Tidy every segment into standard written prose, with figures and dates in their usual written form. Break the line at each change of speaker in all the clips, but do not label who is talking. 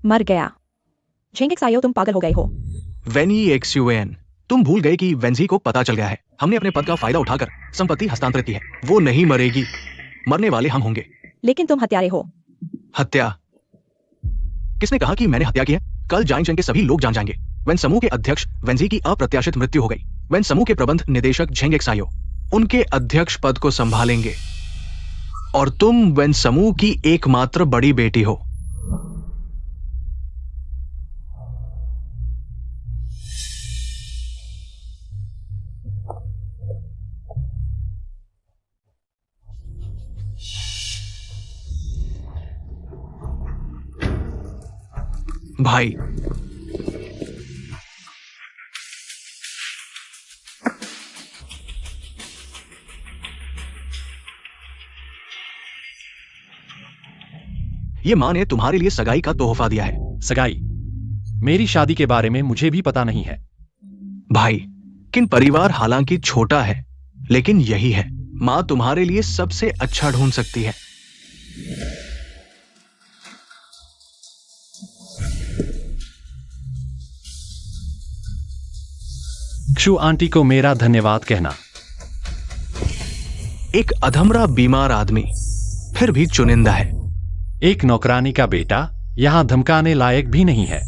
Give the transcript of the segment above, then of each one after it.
मर गया। झेंगेक्सायो, तुम पागल हो गए हो।
वेनी एक्सयूएन, तुम भूल गए कि वेंजी को पता चल गया है। हमने अपने पद का फायदा उठाकर संपत्ति हस्तांतरित की है। वो नहीं मरेगी, मरने वाले हम होंगे।
लेकिन तुम हत्यारे हो।
हत्या? किसने कहा कि मैंने हत्या की है? कल जाइंचेन के सभी लोग जान जाएंगे। वेन समूह के अध्यक्ष वेंजी की अप्रत्याशित मृत्यु हो गई। वेन समूह के प्रबंध निदेशक झेंगेक्सायो उनके अध्यक्ष पद को संभालेंगे और तुम वेन समूह की एकमात्र बड़ी बेटी हो। भाई, ये मां ने तुम्हारे लिए सगाई का तोहफा दिया है।
सगाई? मेरी शादी के बारे में मुझे भी पता नहीं है।
भाई, किन परिवार हालांकि छोटा है, लेकिन यही है। मां तुम्हारे लिए सबसे अच्छा ढूंढ सकती है।
क्षु आंटी को मेरा धन्यवाद कहना।
एक अधमरा बीमार आदमी, फिर भी चुनिंदा है।
एक नौकरानी का बेटा यहां धमकाने लायक भी नहीं है।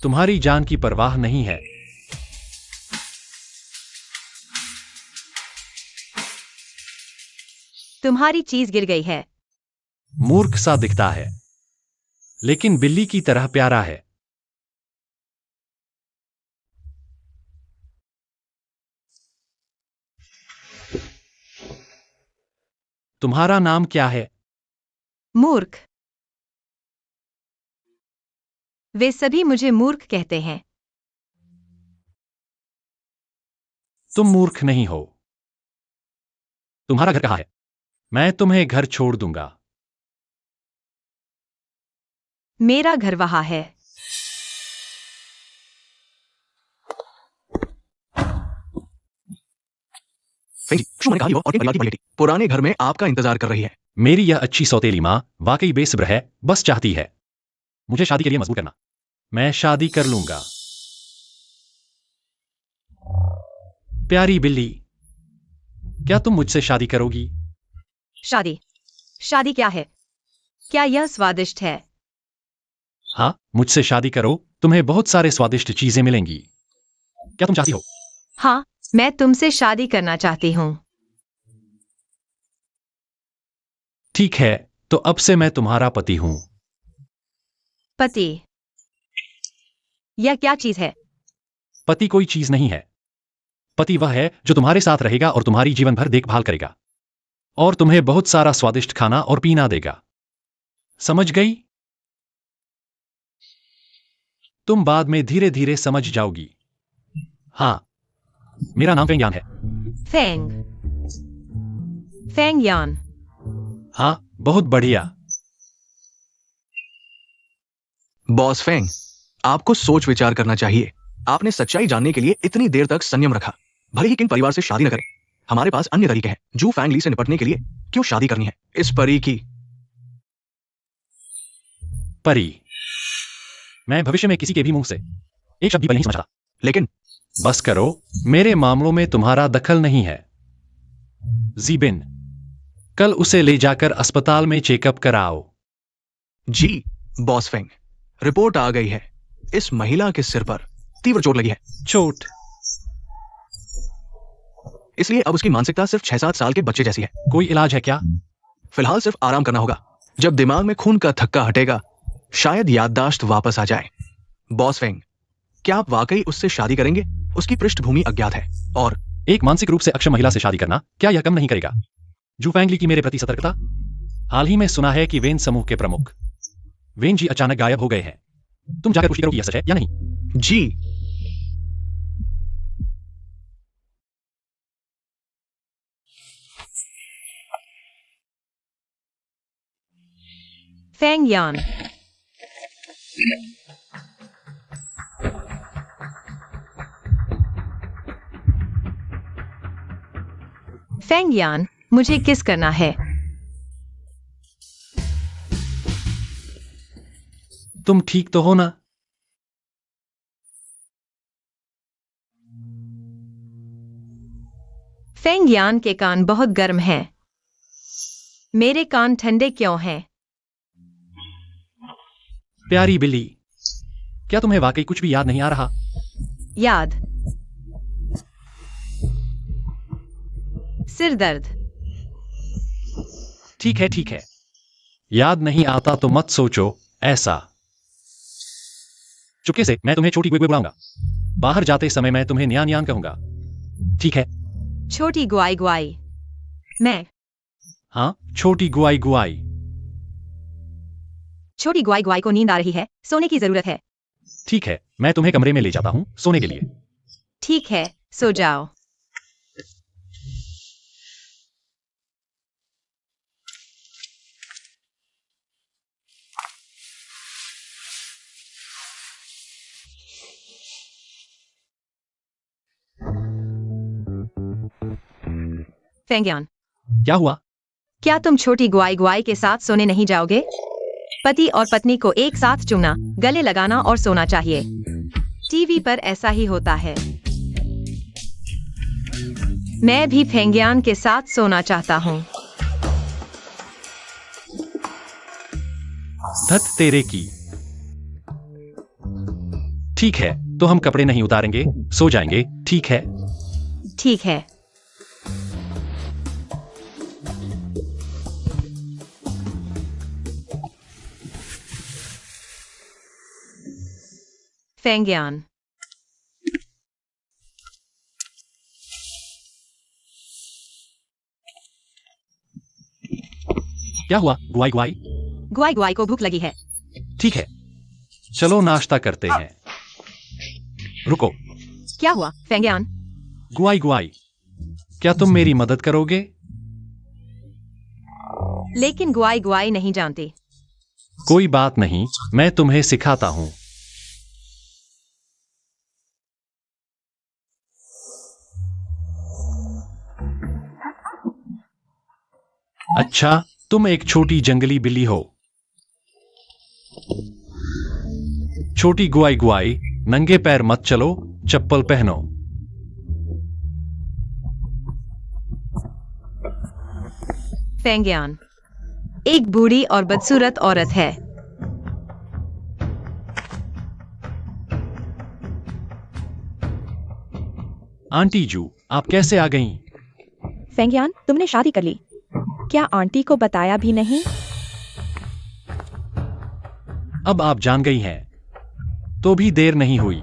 तुम्हारी जान की परवाह नहीं है।
तुम्हारी चीज गिर गई है।
मूर्ख सा दिखता है, लेकिन बिल्ली की तरह प्यारा है। तुम्हारा नाम क्या है?
मूर्ख। वे सभी मुझे मूर्ख कहते हैं।
तुम मूर्ख नहीं हो। तुम्हारा घर कहाँ है? मैं तुम्हें घर छोड़ दूंगा।
मेरा घर वहां है।
पुराने घर में आपका इंतजार कर रही है।
मेरी यह अच्छी सौतेली माँ वाकई बेसब्र है, बस चाहती है मुझे शादी के लिए मजबूर करना। मैं शादी कर लूंगा। प्यारी बिल्ली, क्या तुम मुझसे शादी करोगी?
शादी? शादी क्या है? क्या यह स्वादिष्ट है?
हाँ, मुझसे शादी करो, तुम्हें बहुत सारे स्वादिष्ट चीजें मिलेंगी। क्या तुम चाहती हो?
हाँ, मैं तुमसे शादी करना चाहती हूँ।
ठीक है, तो अब से मैं तुम्हारा पति हूं।
पति? यह क्या चीज है?
पति कोई चीज नहीं है। पति वह है जो तुम्हारे साथ रहेगा और तुम्हारी जीवन भर देखभाल करेगा और तुम्हें बहुत सारा स्वादिष्ट खाना और पीना देगा। समझ गई? तुम बाद में धीरे धीरे समझ जाओगी। हाँ, मेरा नाम फेंग यान है।
फेंग? फेंग यान?
हाँ, बहुत बढ़िया।
बॉस फेंग, आपको सोच विचार करना चाहिए। आपने सच्चाई जानने के लिए इतनी देर तक संयम रखा। भले ही किंग परिवार से शादी न करें, हमारे पास अन्य तरीके हैं। जू फैंग ली से निपटने के लिए क्यों शादी करनी है? इस परी की।
परी? मैं भविष्य में किसी के भी मुंह से एक शब्द भी पहले नहीं समझा था।
लेकिन
बस करो, मेरे मामलों में तुम्हारा दखल नहीं है। जीबिन, कल उसे ले जाकर अस्पताल में चेकअप कराओ।
जी बॉस फेंग, रिपोर्ट आ गई है। इस महिला के सिर पर तीव्र चोट लगी है।
चोट?
इसलिए अब उसकी मानसिकता सिर्फ 6-7 साल के बच्चे जैसी है।
कोई इलाज है क्या?
फिलहाल सिर्फ आराम करना होगा। जब दिमाग में खून का थक्का हटेगा, शायद याददाश्त वापस आ जाए। बॉस फेंग, क्या आप वाकई उससे शादी करेंगे? उसकी पृष्ठभूमि अज्ञात है और
एक मानसिक रूप से अक्षम महिला से शादी करना क्या यह कम नहीं करेगा? जू फैंगली की मेरे प्रति सतर्कता। हाल ही में सुना है कि वेन समूह के प्रमुख वेन जी अचानक गायब हो गए हैं। तुम जाकर पुष्टि करो कि यह सच है या नहीं।
जी।
फेंग यान। फेंग यान, मुझे किस करना है?
तुम ठीक तो हो ना?
फेंग यान के कान बहुत गर्म हैं। मेरे कान ठंडे क्यों हैं?
प्यारी बिल्ली, क्या तुम्हें वाकई कुछ भी याद नहीं आ रहा?
याद। सिर दर्द।
ठीक है ठीक है, याद नहीं आता तो मत सोचो ऐसा। चुपके से मैं तुम्हें छोटी गुई बुलाऊंगा। बाहर जाते समय मैं तुम्हें न्यान न्यान कहूंगा, ठीक है?
छोटी गुआई गुआई। मैं।
हाँ, छोटी गुआई गुआई।
छोटी गुआई गुआई को नींद आ रही है, सोने की जरूरत है।
ठीक है, मैं तुम्हें कमरे में ले जाता हूं सोने के लिए।
ठीक है, सो जाओ। फेंग्यान,
क्या हुआ?
क्या तुम छोटी गुआई गुआई के साथ सोने नहीं जाओगे? पति और पत्नी को एक साथ चुमना, गले लगाना और सोना चाहिए। टीवी पर ऐसा ही होता है। मैं भी फेंग्यान के साथ सोना चाहता हूँ।
धत तेरे की। ठीक है, तो हम कपड़े नहीं उतारेंगे, सो जाएंगे, ठीक है?
ठीक है। फेंग्यान।
क्या हुआ गुआई गुआई?
गुआई गुआई को भूख लगी है।
ठीक है, चलो नाश्ता करते हैं। रुको,
क्या हुआ फेंग्यान?
गुआई गुआई, क्या तुम मेरी मदद करोगे?
लेकिन गुआई गुआई नहीं जानती।
कोई बात नहीं, मैं तुम्हें सिखाता हूं। अच्छा, तुम एक छोटी जंगली बिल्ली हो। छोटी गुआई गुआई, नंगे पैर मत चलो, चप्पल पहनो।
फेंग्यान एक बूढ़ी और बदसूरत औरत है।
आंटी जू, आप कैसे आ गईं?
फेंग्यान, तुमने शादी कर ली। क्या आंटी को बताया भी नहीं?
अब आप जान गई हैं, तो भी देर नहीं हुई।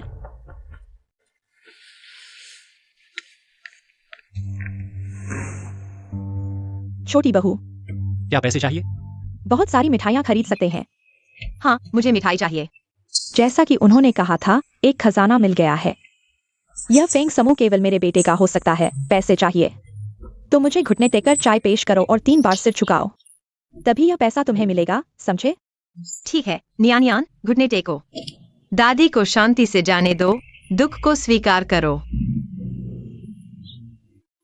छोटी बहू,
क्या पैसे चाहिए?
बहुत सारी मिठाइयाँ खरीद सकते हैं।
हाँ, मुझे मिठाई चाहिए।
जैसा कि उन्होंने कहा था, एक खजाना मिल गया है। यह फेंग समूह केवल मेरे बेटे का हो सकता है। पैसे चाहिए तो मुझे घुटने टेककर चाय पेश करो और 3 बार सिर झुकाओ, तभी यह पैसा तुम्हें मिलेगा, समझे?
ठीक है, न्यान यान, घुटने टेको। दादी को शांति से जाने दो, दुख को स्वीकार करो।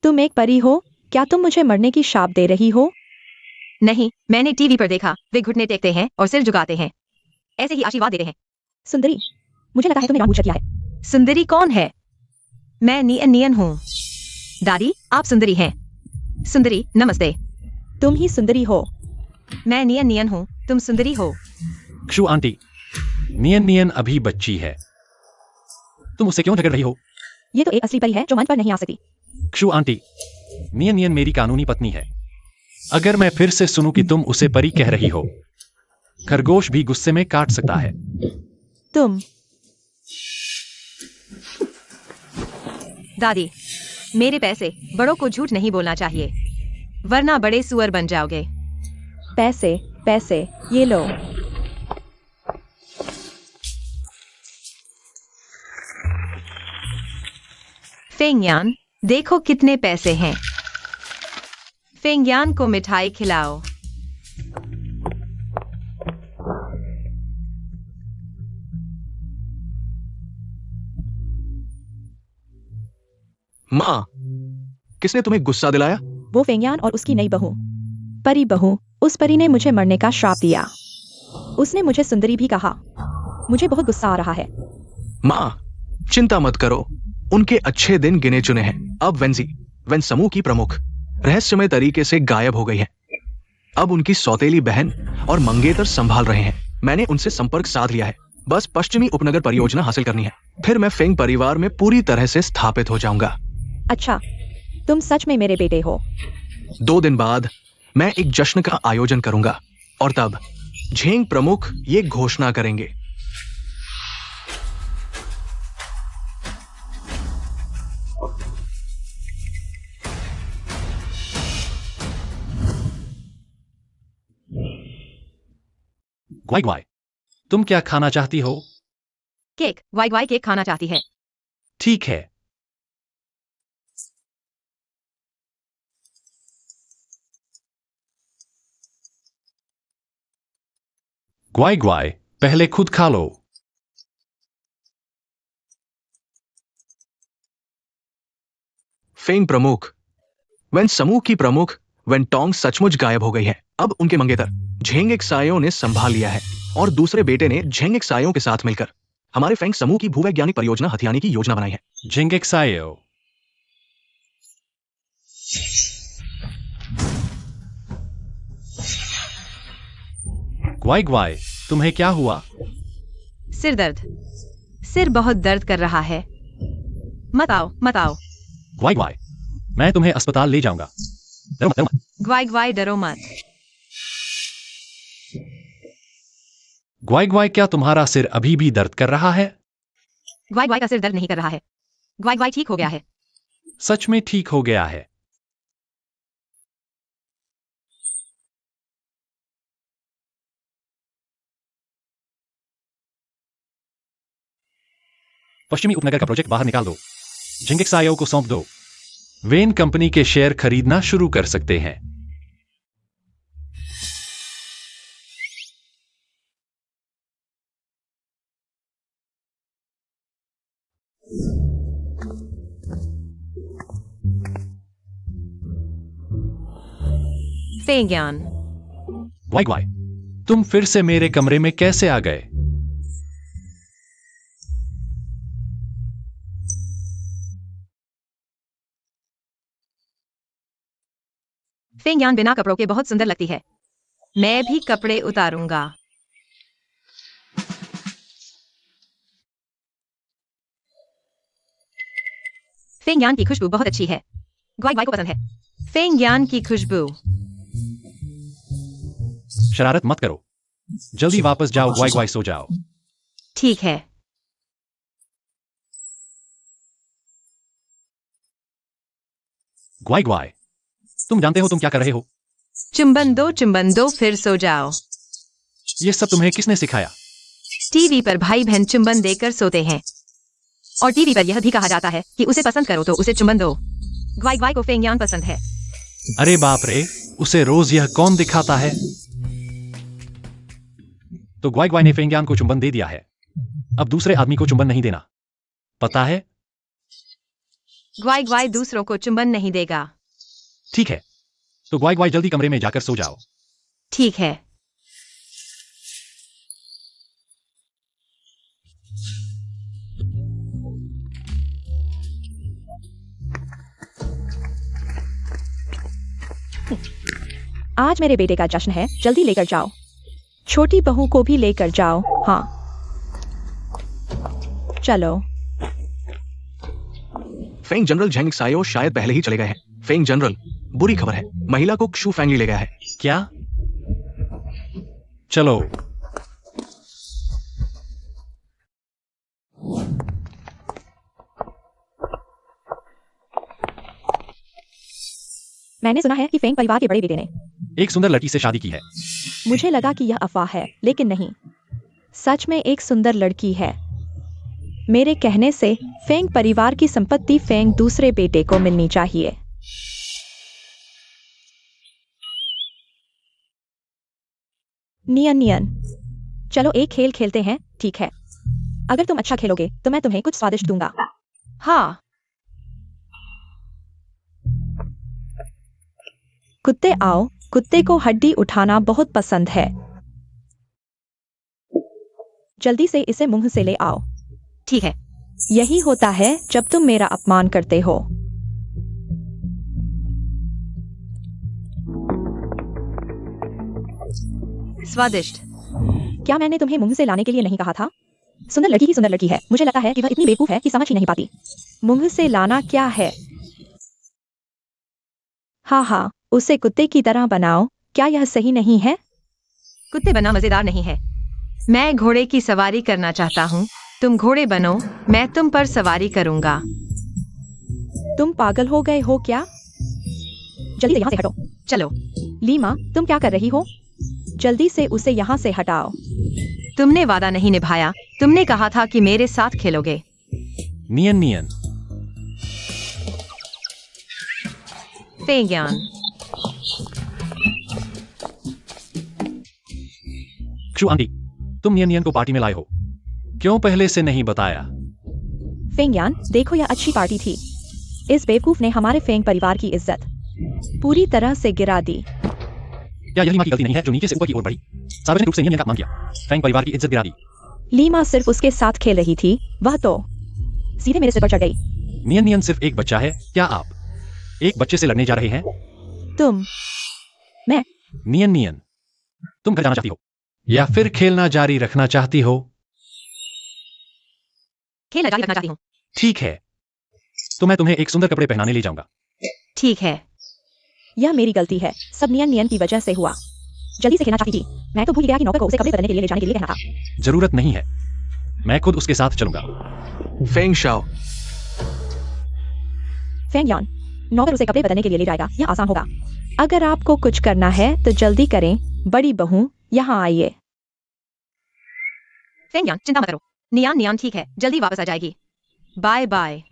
तुम एक परी हो, क्या तुम मुझे मरने की शाप दे रही हो?
नहीं, मैंने टीवी पर देखा, वे घुटने टेकते हैं और सिर झुकाते हैं। ऐसे ही आशीर्वाद देते हैं।
सुंदरी, मुझे लगा है तुमने जानबूझकर किया है।
सुंदरी कौन है? मैं नियन नियन हूँ। दादी, आप सुंदरी हैं। सुंदरी, नमस्ते।
तुम ही सुंदरी हो।
मैं नियन नियन हूँ, तुम सुंदरी हो।
क्षु आंटी, नियन नियन अभी बच्ची है, तुम उससे क्यों झगड़ रही हो?
ये तो एक असली परी है जो मंच पर नहीं आ सकती।
क्षु आंटी, नियन नियन मेरी कानूनी पत्नी है। अगर मैं फिर से सुनूं कि तुम उसे परी कह रही हो, खरगोश भी गुस्से में काट सकता है।
तुम।
दादी, मेरे पैसे, बड़ों को झूठ नहीं बोलना चाहिए। वरना बड़े सुअर बन जाओगे।
पैसे पैसे, ये लो।
फेंगयान, देखो कितने पैसे हैं। फेंगयान को मिठाई खिलाओ।
माँ, किसने तुम्हें गुस्सा दिलाया?
वो फेंगयान और उसकी नई बहू, परी बहू। उस परी ने मुझे मरने का श्राप दिया। उसने मुझे सुंदरी भी कहा। मुझे बहुत गुस्सा आ रहा है।
माँ, चिंता मत करो, उनके अच्छे दिन गिने चुने हैं। अब वेन समूह की प्रमुख रहस्यमय तरीके से गायब हो गई है। अब उनकी सौतेली बहन और मंगेतर संभाल रहे हैं। मैंने उनसे संपर्क साध लिया है। बस पश्चिमी उपनगर परियोजना हासिल करनी है, फिर मैं फेंग परिवार में पूरी तरह से स्थापित हो जाऊंगा।
अच्छा, तुम सच में मेरे बेटे हो?
2 दिन बाद मैं एक जश्न का आयोजन करूंगा और तब झेंग प्रमुख ये घोषणा करेंगे।
ग्वाई ग्वाई, तुम क्या खाना चाहती हो?
केक। वाई वाई केक खाना चाहती है।
ठीक है। ग्वाई ग्वाई, पहले खुद खा लो।
फेंग प्रमुख, वेन समूह की प्रमुख वेन टोंग सचमुच गायब हो गई है। अब उनके मंगेतर झेंग सायो ने संभाल लिया है और दूसरे बेटे ने झेंग सायो के साथ मिलकर हमारे फेंग समूह की भूवैज्ञानिक परियोजना हथियाने की योजना बनाई है।
जिंगेक्सायो। ग्वाई ग्वाई, तुम्हें क्या हुआ?
सिर दर्द। सिर बहुत दर्द कर रहा है। मत आओ, मत आओ।
ग्वाई ग्वाई, मैं तुम्हें अस्पताल ले जाऊंगा। डरो मत, डरो मत।
ग्वाई ग्वाई, डरो मत।
ग्वाई ग्वाई, क्या तुम्हारा सिर अभी भी दर्द कर रहा है?
ग्वाई ग्वाई का सिर दर्द नहीं कर रहा है। ग्वाई ग्वाई ठीक हो गया है।
सच में ठीक हो गया है। पश्चिमी उपनगर का प्रोजेक्ट बाहर निकाल दो। जिंगेक्सायो को सौंप दो। वेन कंपनी के शेयर खरीदना शुरू कर सकते हैं।
फेंगयान,
ग्वाई ग्वाई, तुम फिर से मेरे कमरे में कैसे आ गए?
फेंगयान बिना कपड़ों के बहुत सुंदर लगती है। मैं भी कपड़े उतारूंगा। फेंगयान की खुशबू बहुत अच्छी है। ग्वाई ग्वाई को पसंद है। फेंगयान की खुशबू।
शरारत मत करो। जल्दी वापस जाओ, ग्वाई ग्वाई, सो जाओ।
ठीक है।
ग्वाई ग्वाई, तुम जानते हो तुम क्या कर रहे हो?
चुंबन दो, फिर सो जाओ।
ये सब तुम्हें किसने सिखाया?
टीवी पर भाई बहन चुंबन देकर सोते हैं। और टीवी पर यह भी कहा जाता है कि उसे पसंद करो तो उसे चुंबन दो। ग्वाई ग्वाई को फेंगयान पसंद है।
अरे बाप रे, उसे रोज यह कौन दिखाता है? तो ग्वाई ग्वाई ने फेंगयान को चुंबन दे दिया है। अब दूसरे आदमी को चुंबन नहीं देना, पता है?
ग्वाई ग्वाई दूसरों को चुंबन नहीं देगा।
ठीक है, तो ग्वाई ग्वाई जल्दी कमरे में जाकर सो जाओ।
ठीक है।
आज मेरे बेटे का जश्न है, जल्दी लेकर जाओ। छोटी बहू को भी लेकर जाओ। हाँ, चलो।
फेंग जनरल झेंग सायो शायद पहले ही चले गए हैं। फेंग जनरल, बुरी खबर है, महिला को क्षु फैंगली ले गया है।
क्या? चलो।
मैंने सुना है कि फेंग परिवार के बड़े बेटे ने
एक सुंदर लड़की से शादी की है।
मुझे लगा कि यह अफवाह है, लेकिन नहीं, सच में एक सुंदर लड़की है। मेरे कहने से फेंग परिवार की संपत्ति फेंग दूसरे बेटे को मिलनी चाहिए। नियन नियन, चलो एक खेल खेलते हैं, ठीक है? अगर तुम अच्छा खेलोगे तो मैं तुम्हें कुछ स्वादिष्ट दूंगा। हाँ। कुत्ते आओ, कुत्ते को हड्डी उठाना बहुत पसंद है। जल्दी से इसे मुंह से ले आओ।
ठीक है।
यही होता है जब तुम मेरा अपमान करते हो।
स्वादिष्ट।
क्या मैंने तुम्हें मुंह से लाने के लिए नहीं कहा था? सुंदर लड़की ही सुंदर लड़की है। मुझे लगता है कि वह इतनी बेवकूफ है कि समझ ही नहीं पाती। मुंह से लाना क्या है? हाँ हाँ, उसे कुत्ते की तरह बनाओ। क्या यह सही नहीं है?
कुत्ते बनना मजेदार नहीं है। मैं घोड़े की सवारी करना चाहता हूँ। तुम घोड़े बनो, मैं तुम पर सवारी करूंगा।
तुम पागल हो गए हो क्या? जल्दी से यहाँ से हटो।
चलो।
लीमा, तुम क्या कर रही हो? जल्दी से उसे यहाँ से हटाओ।
तुमने वादा नहीं निभाया। तुमने कहा था कि मेरे साथ खेलोगे।
नियन नियन।
फेंग यान।
क्षु आंटी, तुम नियन नियन को पार्टी में लाए हो, क्यों पहले से नहीं बताया?
फेंग यान, देखो यह अच्छी पार्टी थी। इस बेवकूफ ने हमारे फेंग परिवार की इज्जत पूरी तरह से गिरा दी।
क्या यह लीमा की गलती नहीं है जो नीचे से ऊपर की ओर बढ़ी, सार्वजनिक रूप से नियन नियन का अपमान किया, फेंग परिवार की इज्जत गिरा दी?
लीमा सिर्फ उसके साथ खेल रही थी, वह तो सीधे मेरे सिर पर चढ़ गई।
नियन नियन सिर्फ एक बच्चा है। क्या आप एक बच्चे से लड़ने जा रहे हैं?
तुम, मैं,
नियन नियन, तुम घर जाना चाहती हो या फिर खेलना जारी रखना चाहती हो?
खेल जारी रखना चाहती हूँ।
ठीक है, तो मैं तुम्हें एक सुंदर कपड़े पहनाने ले जाऊंगा।
ठीक है।
यह मेरी गलती है, सब नियन नियन की वजह से हुआ। जल्दी से खेलना चाहती थी। मैं तो भूल गया कि नौकर को उसे कपड़े बदलने के लिए ले जाने के लिए कहना था।
जरूरत नहीं है, मैं खुद उसके साथ चलूंगा।
फेंग शाओ,
फेंग यान, नौकर उसे कपड़े बदलने के लिए ले जाएगा, यह आसान होगा। अगर आपको कुछ करना है तो जल्दी करें। बड़ी बहू, यहाँ आइए।
फेंग यान, चिंता मत करो। नियान नियान ठीक है, जल्दी वापस आ जाएगी। Bye bye.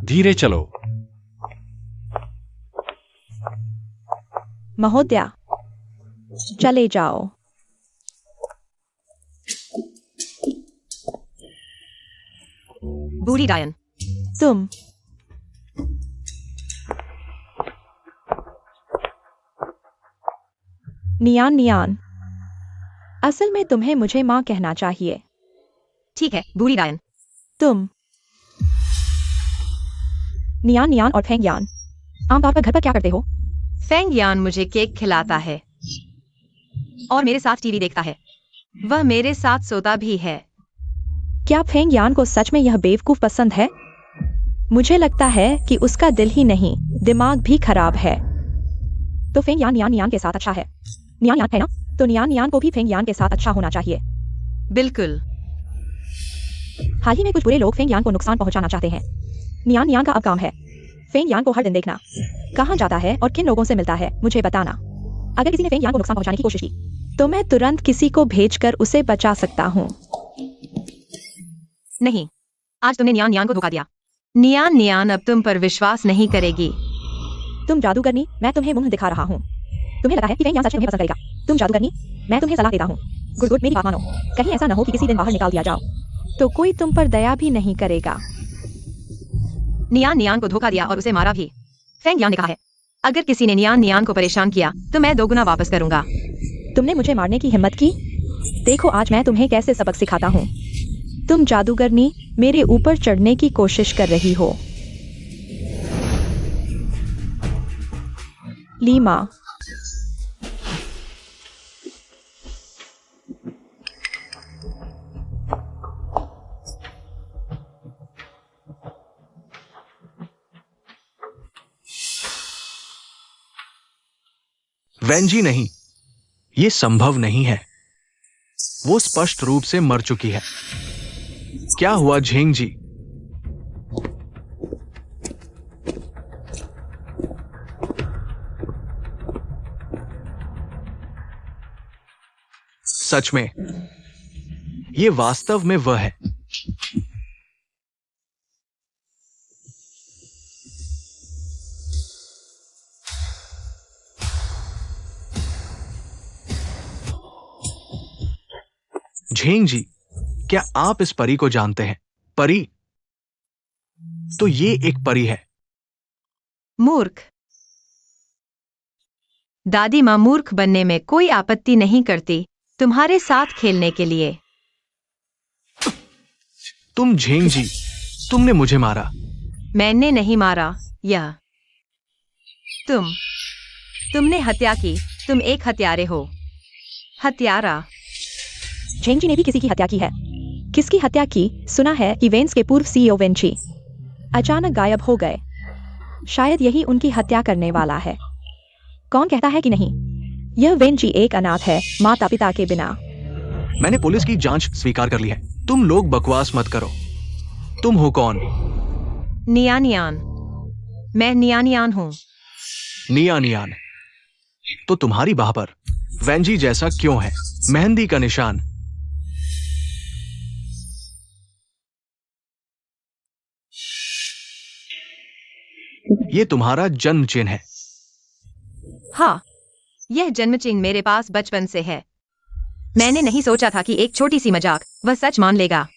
धीरे चलो।
महोदया, चले जाओ।
बूढ़ी डायन।
तुम, नियान नियान, असल में तुम्हें मुझे माँ कहना चाहिए।
ठीक है, बूढ़ी डायन।
तुम, नियान नियान और फेंग यान, आमतौर पर घर पर क्या करते हो?
फेंग यान मुझे केक खिलाता है और मेरे साथ टीवी देखता है। वह मेरे साथ सोता भी है।
क्या फेंग यान को सच में यह बेवकूफ पसंद है? मुझे लगता है कि उसका दिल ही नहीं, दिमाग भी खराब है। तो फेंग यान नियान नियान के साथ अच्छा है। नियान यान है ना? तो नियान नियान को भी फेंग यान के साथ अच्छा होना चाहिए।
बिल्कुल।
हाल ही में कुछ बुरे लोग फेंग यान को नुकसान पहुंचाना चाहते हैं। नियान नियान का अब काम है फेंग यान को हर दिन देखना, कहाँ जाता है और किन लोगों से मिलता है, मुझे बताना। अगर किसी ने फेंग यान को नुकसान पहुंचाने की कोशिश की तो मैं तुरंत किसी को भेजकर उसे बचा सकता हूँ।
नहीं, आज तुमने नियान नियान को धोखा दिया। नियान नियान अब तुम पर विश्वास नहीं करेगी।
तुम जादूगरनी, मैं तुम्हें मुंह दिखा रहा हूँ। तुम्हें लगा है कि फेंग यान सच में तुम्हें पसंद करेगा? तुम जादूगरनी, मैं तुम्हें सलाह देता हूँ, गुड गुड मेरी बात मानो। कहीं ऐसा न हो कि किसी दिन बाहर निकाल दिया जाओ तो कोई तुम पर दया भी नहीं करेगा।
नियान नियान को धोखा दिया और उसे मारा भी। फेंग यान ने कहा है, अगर किसी ने नियान नियान को परेशान किया तो मैं 2 गुना वापस करूंगा।
तुमने मुझे मारने की हिम्मत की? देखो आज मैं तुम्हें कैसे सबक सिखाता हूँ। तुम जादूगरनी मेरे ऊपर चढ़ने की कोशिश कर रही हो। लीमा,
वेंजी नहीं, ये संभव नहीं है। वो स्पष्ट रूप से मर चुकी है। क्या हुआ झेंग जी? सच में, ये वास्तव में वह है। झेंग जी, क्या आप इस परी को जानते हैं? परी? तो ये एक परी है।
मूर्ख। दादी माँ मूर्ख बनने में कोई आपत्ति नहीं करती तुम्हारे साथ खेलने के लिए।
तुम झेंग जी, तुमने मुझे मारा।
मैंने नहीं मारा। यह तुमने हत्या की। तुम एक हत्यारे हो। हत्यारा।
झेंग जी ने भी किसी की हत्या की है। किसकी हत्या की? सुना है कि वेन्स के पूर्व सीईओ वेंची अचानक गायब हो गए। शायद यही उनकी हत्या करने वाला है। कौन कहता है कि नहीं? यह वेंची एक अनाथ है, माता पिता के बिना।
मैंने पुलिस की जांच स्वीकार कर ली है। तुम लोग बकवास मत करो। तुम हो कौन?
नियानियान। मैं नियानियान हूँ।
नियानियान? तो तुम्हारी बाह पर वेंजी जैसा क्यों है? मेहंदी का निशान। ये तुम्हारा जन्म चिन्ह है।
हाँ, यह जन्म चिन्ह मेरे पास बचपन से है। मैंने नहीं सोचा था कि एक छोटी सी मजाक वह सच मान लेगा।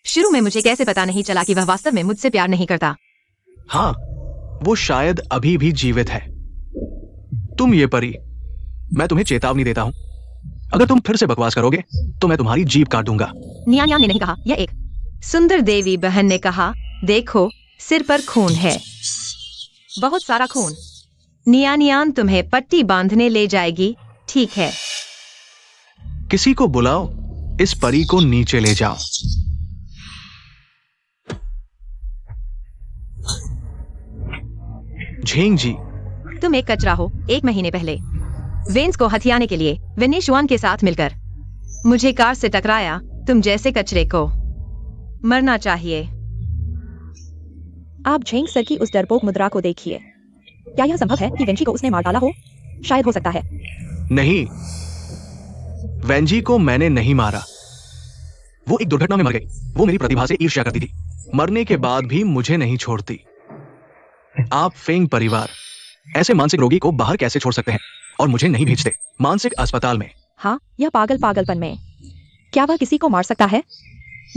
शुरू में मुझे कैसे पता नहीं चला कि वह वास्तव में मुझसे प्यार नहीं करता।
हाँ, वो शायद अभी भी जीवित है। तुम ये परी, मैं तुम्हें चेतावनी देता हूं, अगर तुम फिर से बकवास करोगे तो मैं तुम्हारी जीभ काट दूंगा।
नियानियान ने नहीं कहा, यह एक सुंदर देवी बहन ने कहा। देखो, सिर पर खून है, बहुत सारा खून। नियानियान तुम्हें पट्टी बांधने ले जाएगी, ठीक है?
किसी को बुलाओ, इस परी को नीचे ले जाओ। झेंग जी,
तुम एक कचरा हो। 1 महीने पहले वेन्स को हथियाने के लिए वेनेशुआन के साथ मिलकर मुझे कार से टकराया। तुम जैसे कचरे को मरना चाहिए।
आप झेंग सर की उस डरपोक मुद्रा को देखिए। क्या यह संभव है कि वेंची को उसने मार डाला हो? शायद हो सकता है।
नहीं, वेंजी को मैंने नहीं मारा। वो एक दुर्घटना में मर गई। वो मेरी प्रतिभा से ईर्ष्या करती थी। मरने के बाद भी मुझे नहीं छोड़ती। आप फेंग परिवार ऐसे मानसिक रोगी को बाहर कैसे छोड़ सकते हैं और मुझे नहीं भेजते मानसिक अस्पताल में?
हाँ, यह पागलपन में। क्या वह किसी को मार सकता है?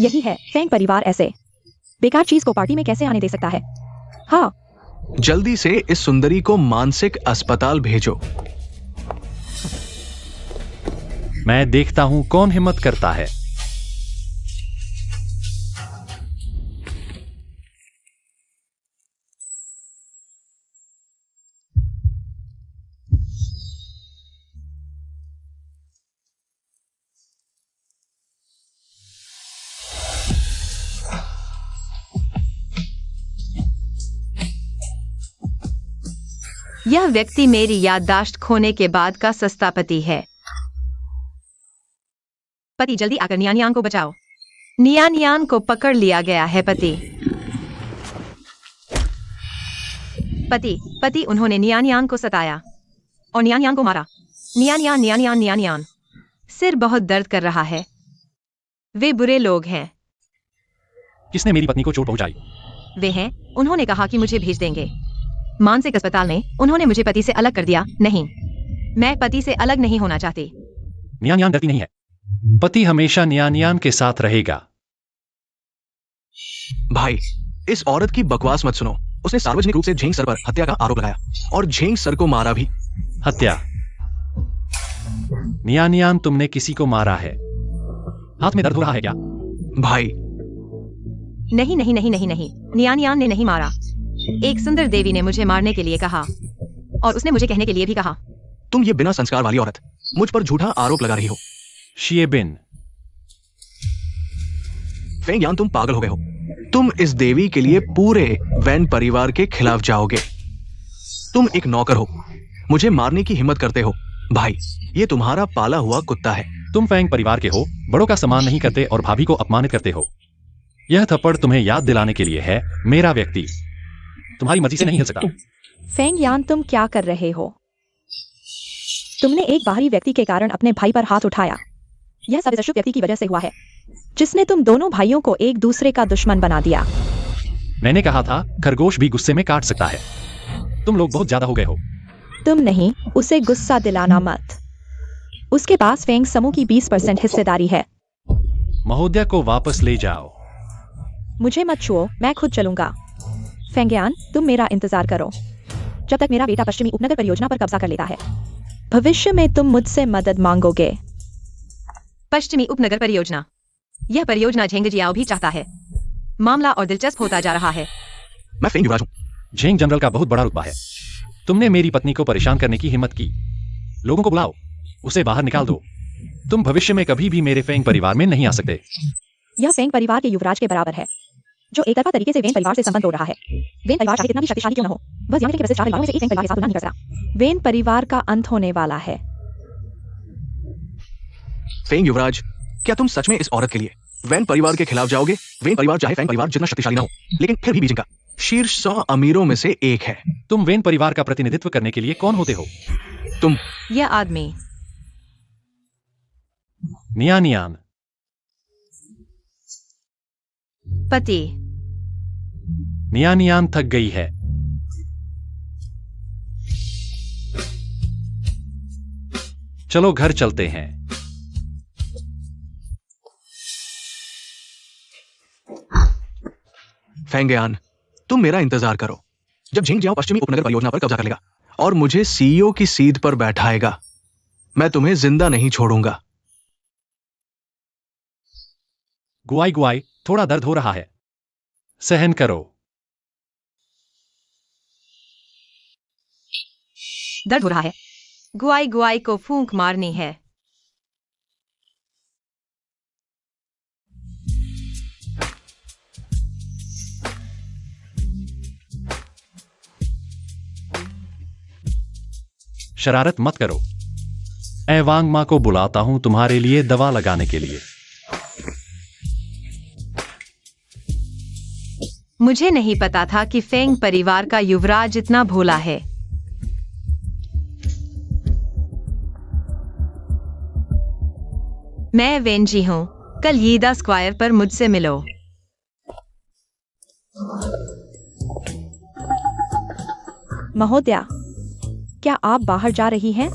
यही है, फेंग परिवार ऐसे बेकार चीज को पार्टी में कैसे आने दे सकता है? हाँ,
जल्दी से इस सुंदरी को मानसिक अस्पताल भेजो।
मैं देखता हूं कौन हिम्मत करता है।
यह व्यक्ति मेरी याददाश्त खोने के बाद का सस्ता पति है। पति, जल्दी आकर नियानियान को बचाओ। नियानियान को पकड़ लिया गया है। पति, उन्होंने नियानियान को सताया और नियानियान को मारा। नियानियान। सिर बहुत दर्द कर रहा है। वे बुरे लोग हैं।
किसने मेरी पत्नी को चोट पहुंचाई?
वे हैं। उन्होंने कहा कि मुझे भेज देंगे मानसिक अस्पताल में। उन्होंने मुझे पति से अलग कर दिया। नहीं, मैं पति से अलग नहीं होना चाहती।
नियानियान डरती नहीं है। पति हमेशा नियानियान के साथ रहेगा।
भाई, इस औरत की बकवास मत सुनो। उसने सार्वजनिक रूप से झेंग सर पर हत्या का आरोप लगाया और झेंग सर को मारा भी।
हत्या? नियानियान, तुमने किसी को मारा है। हाथ में दर्द हो रहा है क्या?
भाई,
नहीं। नियानियान ने नहीं मारा। एक सुंदर देवी ने मुझे मारने के लिए कहा और उसने मुझे कहने के लिए भी कहा।
तुम ये बिना संस्कार वाली औरत मुझ पर झूठा आरोप लगा रही हो।
शिएबिन,
फेंग यान, तुम पागल हो गए हो। तुम इस देवी के लिए पूरे वैन परिवार के खिलाफ जाओगे। तुम एक नौकर हो, मुझे मारने की हिम्मत करते हो। भाई, ये तुम्हारा पाला हुआ कुत्ता है।
तुम फेंग परिवार के हो, बड़ों का सम्मान नहीं करते और भाभी को अपमानित करते हो। यह थप्पड़ तुम्हें याद दिलाने के लिए है, मेरा व्यक्ति तुम्हारी मर्जी से नहीं हिल सकता।
फेंग यान, तुम क्या कर रहे हो? तुमने एक बाहरी व्यक्ति के कारण अपने भाई पर हाथ उठाया। यह सब इस अशुभ व्यक्ति की वजह से हुआ है, जिसने तुम दोनों भाइयों को एक दूसरे का दुश्मन बना दिया।
मैंने कहा था खरगोश भी गुस्से में काट सकता है। तुम लोग बहुत ज्यादा हो गए हो।
तुम नहीं, उसे गुस्सा दिलाना मत। उसके पास फेंग समूह की 20% हिस्सेदारी है।
महोदया को वापस ले जाओ।
मुझे मत छुओ, मैं खुद चलूंगा। फेंगयान, तुम मेरा इंतजार करो जब तक मेरा बेटा पश्चिमी उपनगर परियोजना पर कब्जा कर लेता है। भविष्य में तुम मुझसे मदद मांगोगे।
पश्चिमी उपनगर परियोजना। यह परियोजना झेंग जियाओ भी चाहता है। मामला और दिलचस्प होता जा रहा है।
मैं फेंग युवराज हूँ।
झेंग जनरल का बहुत बड़ा रुतबा है। तुमने मेरी पत्नी को परेशान करने की हिम्मत की। लोगों को बुलाओ, उसे बाहर निकाल दो। तुम भविष्य में कभी भी मेरे फेंग परिवार में नहीं आ सकते।
यह फेंग परिवार के युवराज के बराबर है, जो एक तरफा तरीके से वेन परिवार से संबंध तोड़ रहा है। वेन परिवार चाहे कितना भी शक्तिशाली क्यों न हो, बस यहाँ के प्रसिद्ध 4 परिवारों में से एक वेन परिवार के साथ तुलना नहीं कर सकता। वेन परिवार का अंत होने वाला है।
फेंग युवराज, क्या तुम सच में इस औरत के लिए वैन परिवार के खिलाफ जाओगे? वेन परिवार चाहे फेंग परिवार जितना शक्तिशाली ना हो, लेकिन फिर भी बीजिंग का शीर्ष 100 अमीरों में से एक है।
तुम वेन परिवार का प्रतिनिधित्व करने के लिए कौन होते हो?
तुम।
यह आदमी
नियानियान।
पति।
नियानियान थक गई है। चलो घर चलते हैं।
फेंगयान, तुम मेरा इंतजार करो। जब झिंग जियाओ पश्चिमी उपनगर परियोजना पर कब्जा कर लेगा और मुझे सीईओ की सीट पर बैठाएगा, मैं तुम्हें जिंदा नहीं छोड़ूंगा।
गुआई गुआई, थोड़ा दर्द हो रहा है, सहन करो।
दर्द हो रहा है। गुआई गुआई को फूंक मारनी है।
शरारत मत करो। एवांग मां को बुलाता हूं तुम्हारे लिए दवा लगाने के लिए।
मुझे नहीं पता था कि फेंग परिवार का युवराज इतना भोला है। मैं वेंजी हूं। कल यीदा स्क्वायर पर मुझसे मिलो।
महोदया, क्या आप बाहर जा रही हैं?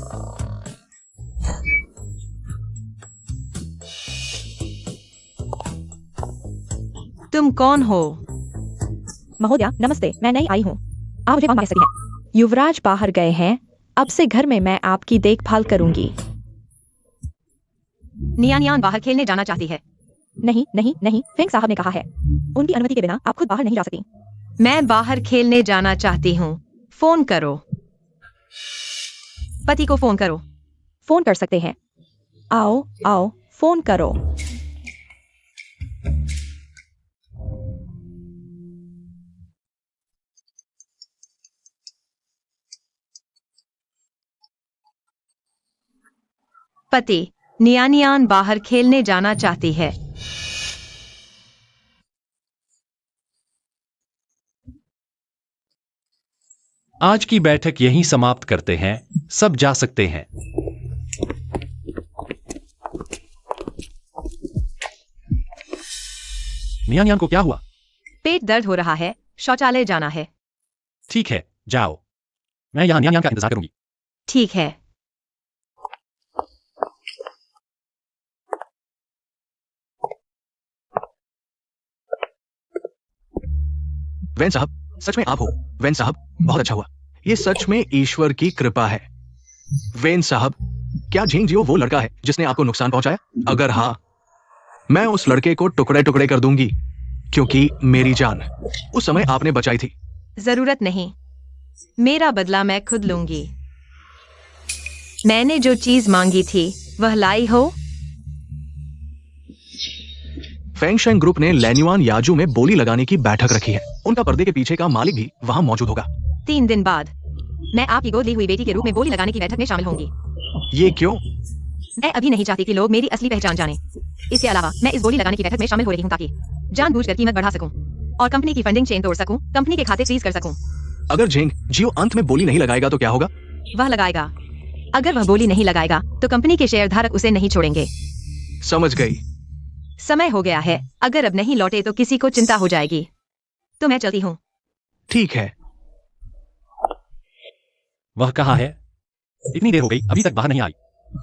तुम कौन हो?
महोदया नमस्ते, मैं नई आई हूँ। आप मुझे कह सकती हैं। युवराज बाहर गए हैं, अब से घर में मैं आपकी देखभाल करूंगी।
नियानियान बाहर खेलने जाना चाहती है।
नहीं नहीं नहीं, फेंग साहब ने कहा है, उनकी अनुमति के बिना आप खुद बाहर नहीं जा सकती।
मैं बाहर खेलने जाना चाहती हूँ। फोन करो। पति को फोन करो।
फोन कर सकते हैं। आओ आओ, फोन करो।
पति, नियानियान बाहर खेलने जाना चाहती है।
आज की बैठक यहीं समाप्त करते हैं। सब जा सकते हैं। नियानियान को क्या हुआ?
पेट दर्द हो रहा है, शौचालय जाना है।
ठीक है, जाओ। मैं यहां नियानियान का इंतजार करूंगी।
ठीक है।
वैन साहब, सच में आप हो? वैन साहब, बहुत अच्छा हुआ। ये सच में ईश्वर की कृपा है। वैन साहब, क्या झिंग जियो वो लड़का है जिसने आपको नुकसान पहुंचाया? अगर हाँ, मैं उस लड़के को टुकड़े टुकड़े कर दूंगी, क्योंकि मेरी जान उस समय आपने बचाई थी।
जरूरत नहीं, मेरा बदला मैं खुद लूंगी। मैंने जो चीज मांगी थी वह लाई हो।
फेंगशेंग ग्रुप ने लैन्युआन याजू में बोली लगाने की बैठक रखी है। उनका पर्दे के पीछे का मालिक भी वहां मौजूद होगा।
3 दिन बाद मैं आपकी गोद ली हुई बेटी के रूप में बोली लगाने की बैठक में शामिल होंगी।
ये क्यों?
मैं अभी नहीं चाहती कि लोग मेरी असली पहचान जानें। इसके अलावा मैं इस बोली लगाने की बैठक में शामिल हो रही हूँ ताकि जानबूझकर कीमत बढ़ा सकूं और कंपनी की फंडिंग चेन तोड़ सकूं, कंपनी के खाते फ्रीज कर सकूं।
अगर झिंग जियो अंत में बोली नहीं लगाएगा तो क्या होगा?
वह लगाएगा। अगर वह बोली नहीं लगाएगा तो कंपनी के शेयरधारक उसे नहीं छोड़ेंगे।
समझ गई।
समय हो गया है, अगर अब नहीं लौटे तो किसी को चिंता हो जाएगी। तो मैं चलती हूँ।
ठीक है।
वह कहाँ है? इतनी देर हो गई, अभी तक बाहर नहीं आई।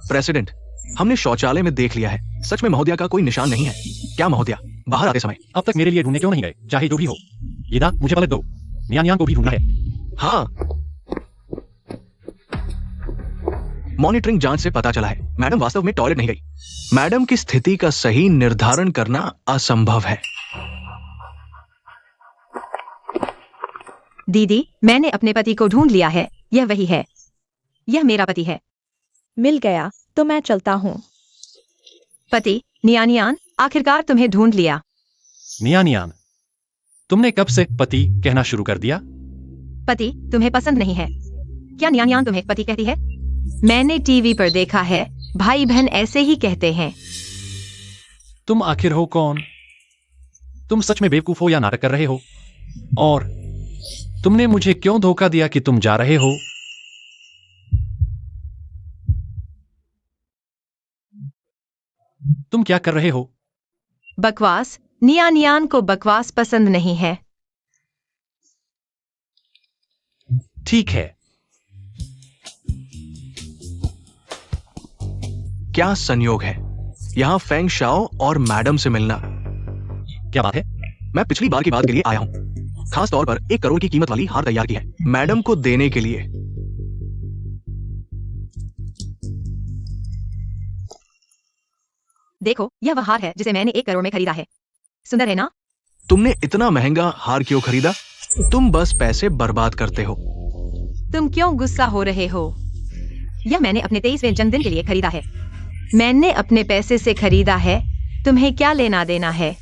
प्रेसिडेंट, हमने शौचालय में देख लिया है। सच में महोदया का कोई निशान नहीं है। क्या महोदया, बाहर आते समय?
अब तक मेरे लिए ढूंढने क्यों नहीं गए? चाहे जो भी हो। येदा, मुझे पलट दो। नियानियान को भी ढूंढना है।
हाँ, मॉनिटरिंग जांच से पता चला है मैडम वास्तव में टॉयलेट नहीं गई। मैडम की स्थिति का सही निर्धारण करना असंभव है।
दीदी, मैंने अपने पति को ढूंढ लिया है। यह वही है। यह मेरा पति है।
मिल गया, तो मैं चलता हूँ।
पति, नियानियान, आखिरकार तुम्हें ढूंढ लिया।
नियानियान, तुमने कब से पति कहना शुरू कर दिया?
पति तुम्हें पसंद नहीं है? क्या नियानियान तुम्हें पति कहती है? मैंने टीवी पर देखा है, भाई बहन ऐसे ही कहते हैं।
तुम आखिर हो कौन? तुम सच में बेवकूफ हो या नाटक कर रहे हो? और तुमने मुझे क्यों धोखा दिया कि तुम जा रहे हो? तुम क्या कर रहे हो?
बकवास। नियानियान को बकवास पसंद नहीं है।
ठीक है।
क्या संयोग है यहाँ फेंग शाओ और मैडम से मिलना।
क्या बात है?
मैं पिछली बार की बात के लिए आया हूँ। खास तौर पर 1 करोड़ की कीमत वाली हार तैयार की है मैडम को देने के लिए।
देखो, यह वह हार है जिसे मैंने 1 करोड़ में खरीदा है। सुंदर है ना?
तुमने इतना महंगा हार क्यों खरीदा? तुम बस पैसे बर्बाद करते हो।
तुम क्यों गुस्सा हो रहे हो? यह मैंने अपने 23वें जन्मदिन के लिए खरीदा है। मैंने अपने पैसे से खरीदा है। तुम्हें क्या लेना देना है?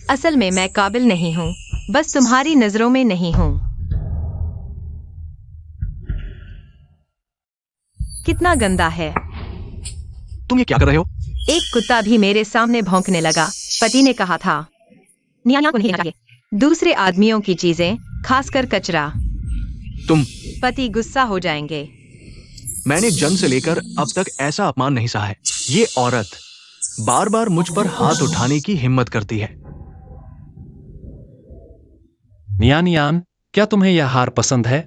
असल में मैं काबिल नहीं हूँ, बस तुम्हारी नजरों में नहीं हूँ। कितना गंदा है।
तुम ये क्या कर रहे हो?
एक कुत्ता भी मेरे सामने भौंकने लगा। पति ने कहा था, नियानियान को नहीं लेना चाहिए दूसरे आदमियों की चीजें, खासकर कचरा।
तुम
पति गुस्सा हो जाएंगे।
मैंने जन्म से लेकर अब तक ऐसा अपमान नहीं सहा है। ये औरत बार बार मुझ पर हाथ उठाने की हिम्मत करती है।
नियानियान, क्या तुम्हें यह हार पसंद है?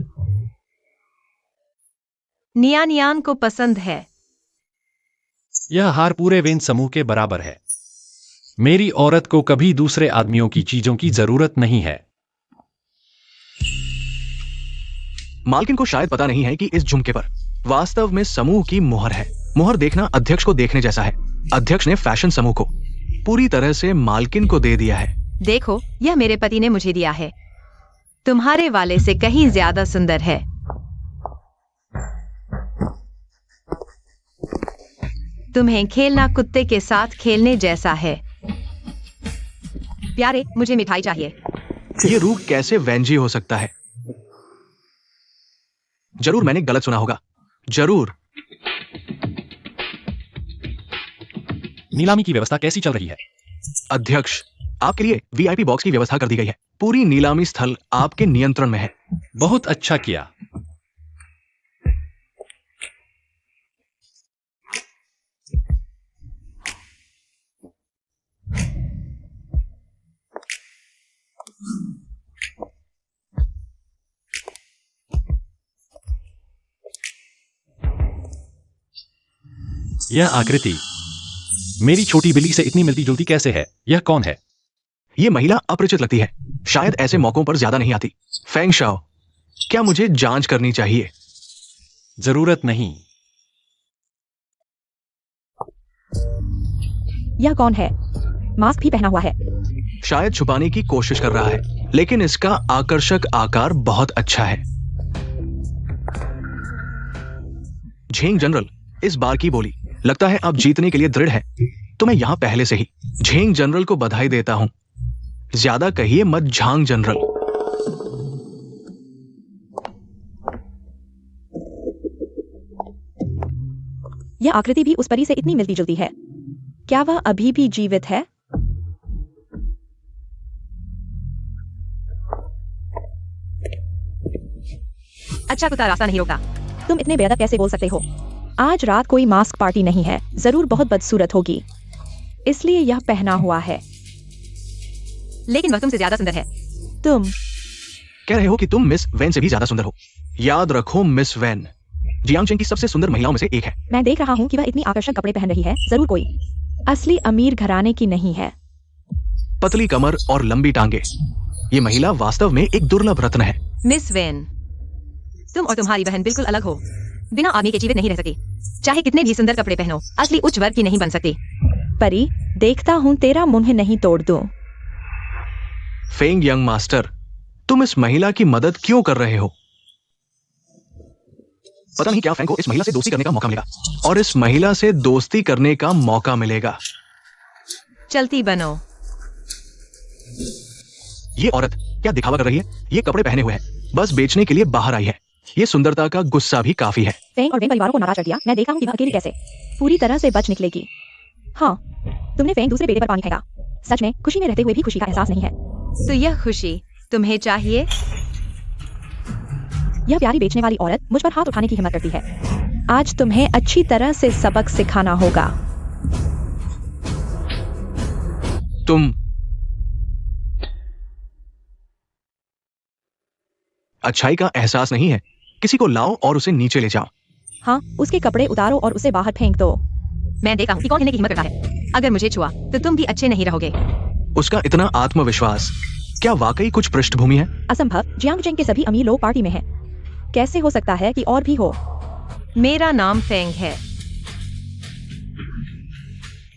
नियानियान को पसंद है।
यह हार पूरे वेन समूह के बराबर है। मेरी औरत को कभी दूसरे आदमियों की चीजों की जरूरत नहीं है।
मालकिन को शायद पता नहीं है कि इस झुमके पर वास्तव में समूह की मुहर है। मुहर देखना अध्यक्ष को देखने जैसा है। अध्यक्ष ने फैशन समूह को पूरी तरह से मालकिन को दे दिया है।
देखो, यह मेरे पति ने मुझे दिया है। तुम्हारे वाले से कहीं ज्यादा सुंदर है। तुम्हें खेलना कुत्ते के साथ खेलने जैसा है। प्यारे, मुझे मिठाई चाहिए।
ये रूप कैसे वेंजी हो सकता है? जरूर मैंने गलत सुना होगा। जरूर।
नीलामी की व्यवस्था कैसी चल रही है?
अध्यक्ष, आपके लिए वीआईपी बॉक्स की व्यवस्था कर दी गई है। पूरी नीलामी स्थल आपके नियंत्रण में है।
बहुत अच्छा किया। यह आकृति मेरी छोटी बिल्ली से इतनी मिलती जुलती कैसे है? यह कौन है?
ये महिला अपरिचित लगती है। शायद ऐसे मौकों पर ज्यादा नहीं आती। फेंग शाओ, क्या मुझे जांच करनी चाहिए?
जरूरत नहीं।
यह कौन है? मास्क भी पहना हुआ है।
शायद छुपाने की कोशिश कर रहा है, लेकिन इसका आकर्षक आकार बहुत अच्छा है। झेंग जनरल, इस बार की बोली लगता है आप जीतने के लिए दृढ़ है। तो मैं यहां पहले से ही झेंग जनरल को बधाई देता हूं। ज्यादा कहिए मत झांग जनरल।
यह आकृति भी उस परी से इतनी मिलती जुलती है। क्या वह अभी भी जीवित है?
अच्छा कुत्ता रास्ता नहीं रोकता।
तुम इतने बेअदब कैसे बोल सकते हो? आज रात कोई मास्क पार्टी नहीं है, जरूर बहुत बदसूरत होगी, इसलिए यह पहना हुआ है।
लेकिन वह तुमसे ज्यादा सुंदर है।
तुम
कह रहे हो कि तुम मिस वैन से भी ज्यादा सुंदर हो। याद रखो, मिस वैन जियांगचेन की सबसे सुंदर महिलाओं में से एक है।
मैं देख रहा हूँ कि वह इतनी आकर्षक कपड़े पहन रही है, जरूर कोई असली अमीर घराने की नहीं है।
पतली कमर और लंबी टांगे, ये महिला वास्तव में एक दुर्लभ रत्न है।
मिस वेन, तुम और तुम्हारी बहन बिल्कुल अलग हो। बिना आदमी के जीवित नहीं रह सकती, चाहे कितने भी सुंदर कपड़े पहनो, असली उच्च वर्ग की नहीं बन सकती।
परी, देखता हूँ तेरा मुंह नहीं तोड़ दूं।
फेंग यंग मास्टर, तुम इस महिला की मदद क्यों कर रहे हो? पता नहीं क्या फेंग को इस महिला से दोस्ती करने का मौका मिलेगा, और इस महिला से दोस्ती करने का मौका मिलेगा।
चलती बनो।
ये औरत क्या दिखावा कर रही है? ये कपड़े पहने हुए है, बस बेचने के लिए बाहर आई है। ये सुंदरता का गुस्सा भी काफी है।
फेंग और वेन परिवारों को नाराज कर दिया। मैं देखा हूँ कि वह अकेली कैसे पूरी तरह से बच निकलेगी। हाँ, तुमने फेंग दूसरे बेटे पर पानी फेंका। सच में खुशी में रहते हुए भी खुशी का एहसास नहीं है।
तो यह खुशी तुम्हें चाहिए?
यह प्यारी बेचने वाली औरत मुझ पर हाथ उठाने की हिम्मत करती है। आज तुम्हें अच्छी तरह से सबक सिखाना होगा।
तुम अच्छाई का एहसास नहीं है? किसी को लाओ और उसे नीचे ले जाओ।
हाँ, उसके कपड़े उतारो और उसे बाहर फेंक दो।
मैं देखा हूँ कि कौन हिलने की हिम्मत करता है। अगर मुझे छुआ तो तुम भी अच्छे नहीं रहोगे।
उसका इतना आत्मविश्वास, क्या वाकई कुछ पृष्ठभूमि है?
असंभव। जियांगचेन के सभी अमीर लोग पार्टी में हैं। कैसे हो सकता है कि और भी हो?
मेरा नाम फेंग है।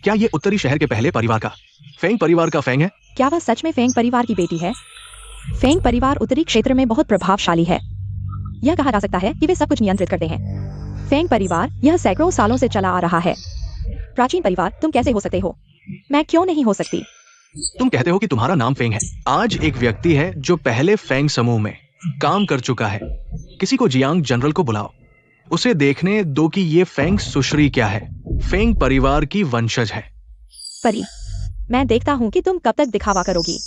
क्या ये उत्तरी शहर के पहले परिवार का फेंग परिवार का फेंग है?
क्या वह सच में फेंग परिवार की बेटी है? फेंग परिवार उत्तरी क्षेत्र में बहुत प्रभावशाली है। यह कहा जा सकता है कि वे सब कुछ नियंत्रित करते हैं। फेंग परिवार यह सैकड़ों सालों से चला आ रहा है। प्राचीन परिवार, तुम कैसे हो सकते हो? मैं क्यों नहीं हो सकती?
तुम कहते हो कि तुम्हारा नाम फेंग है। आज एक व्यक्ति है जो पहले फेंग समूह में काम कर चुका है। किसी को जियांग जनरल को बुलाओ, उसे देखने दो कि ये फेंग सुश्री क्या है। फेंग परिवार की वंशज है।
परी, मैं देखता हूँ कि तुम कब तक दिखावा करोगी।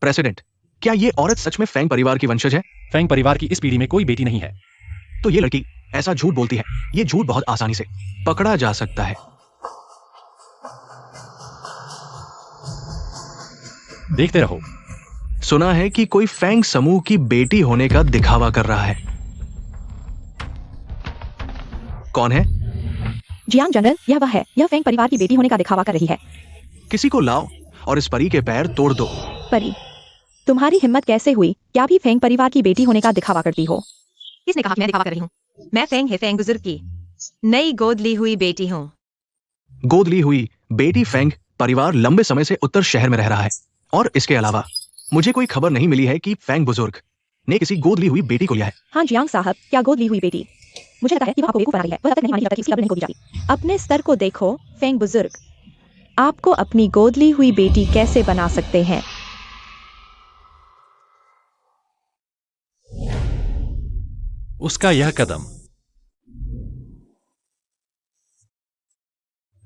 प्रेसिडेंट, क्या ये औरत सच में फेंग परिवार की वंशज है?
फेंग परिवार की इस पीढ़ी में कोई बेटी नहीं है।
तो ये लड़की ऐसा झूठ बोलती है। ये झूठ बहुत आसानी से पकड़ा जा सकता है।
देखते रहो।
सुना है कि कोई फेंग समूह की बेटी होने का दिखावा कर रहा है। कौन है?
जियांग जनरल, यह वह है। यह फेंग परिवार की बेटी होने का दिखावा कर रही है।
किसी को लाओ और इस परी के पैर तोड़ दो।
परी, तुम्हारी हिम्मत कैसे हुई? क्या भी फेंग परिवार की बेटी होने का दिखावा करती हो?
किसने कहा कि मैं दिखावा कर रही हूँ? मैं फेंग है, फेंग बुजुर्ग की नई गोद ली हुई बेटी हूँ।
गोद ली हुई बेटी फेंग परिवार लंबे समय से उत्तर शहर में रह रहा है, और इसके अलावा मुझे कोई खबर नहीं मिली है कि फेंग बुजुर्ग ने किसी गोद ली हुई बेटी को लिया है।
हाँ जियांग साहब, क्या गोद ली हुई बेटी? मुझे लगता है कि वह आपको बेवकूफ बना रही है। वह तब तक नहीं मानी जब तक कि उसकी कब्र नहीं खोदी जाती। अपने स्तर को देखो फेंग बुजुर्ग। आपको अपनी गोद ली हुई बेटी कैसे बना सकते हैं?
उसका यह कदम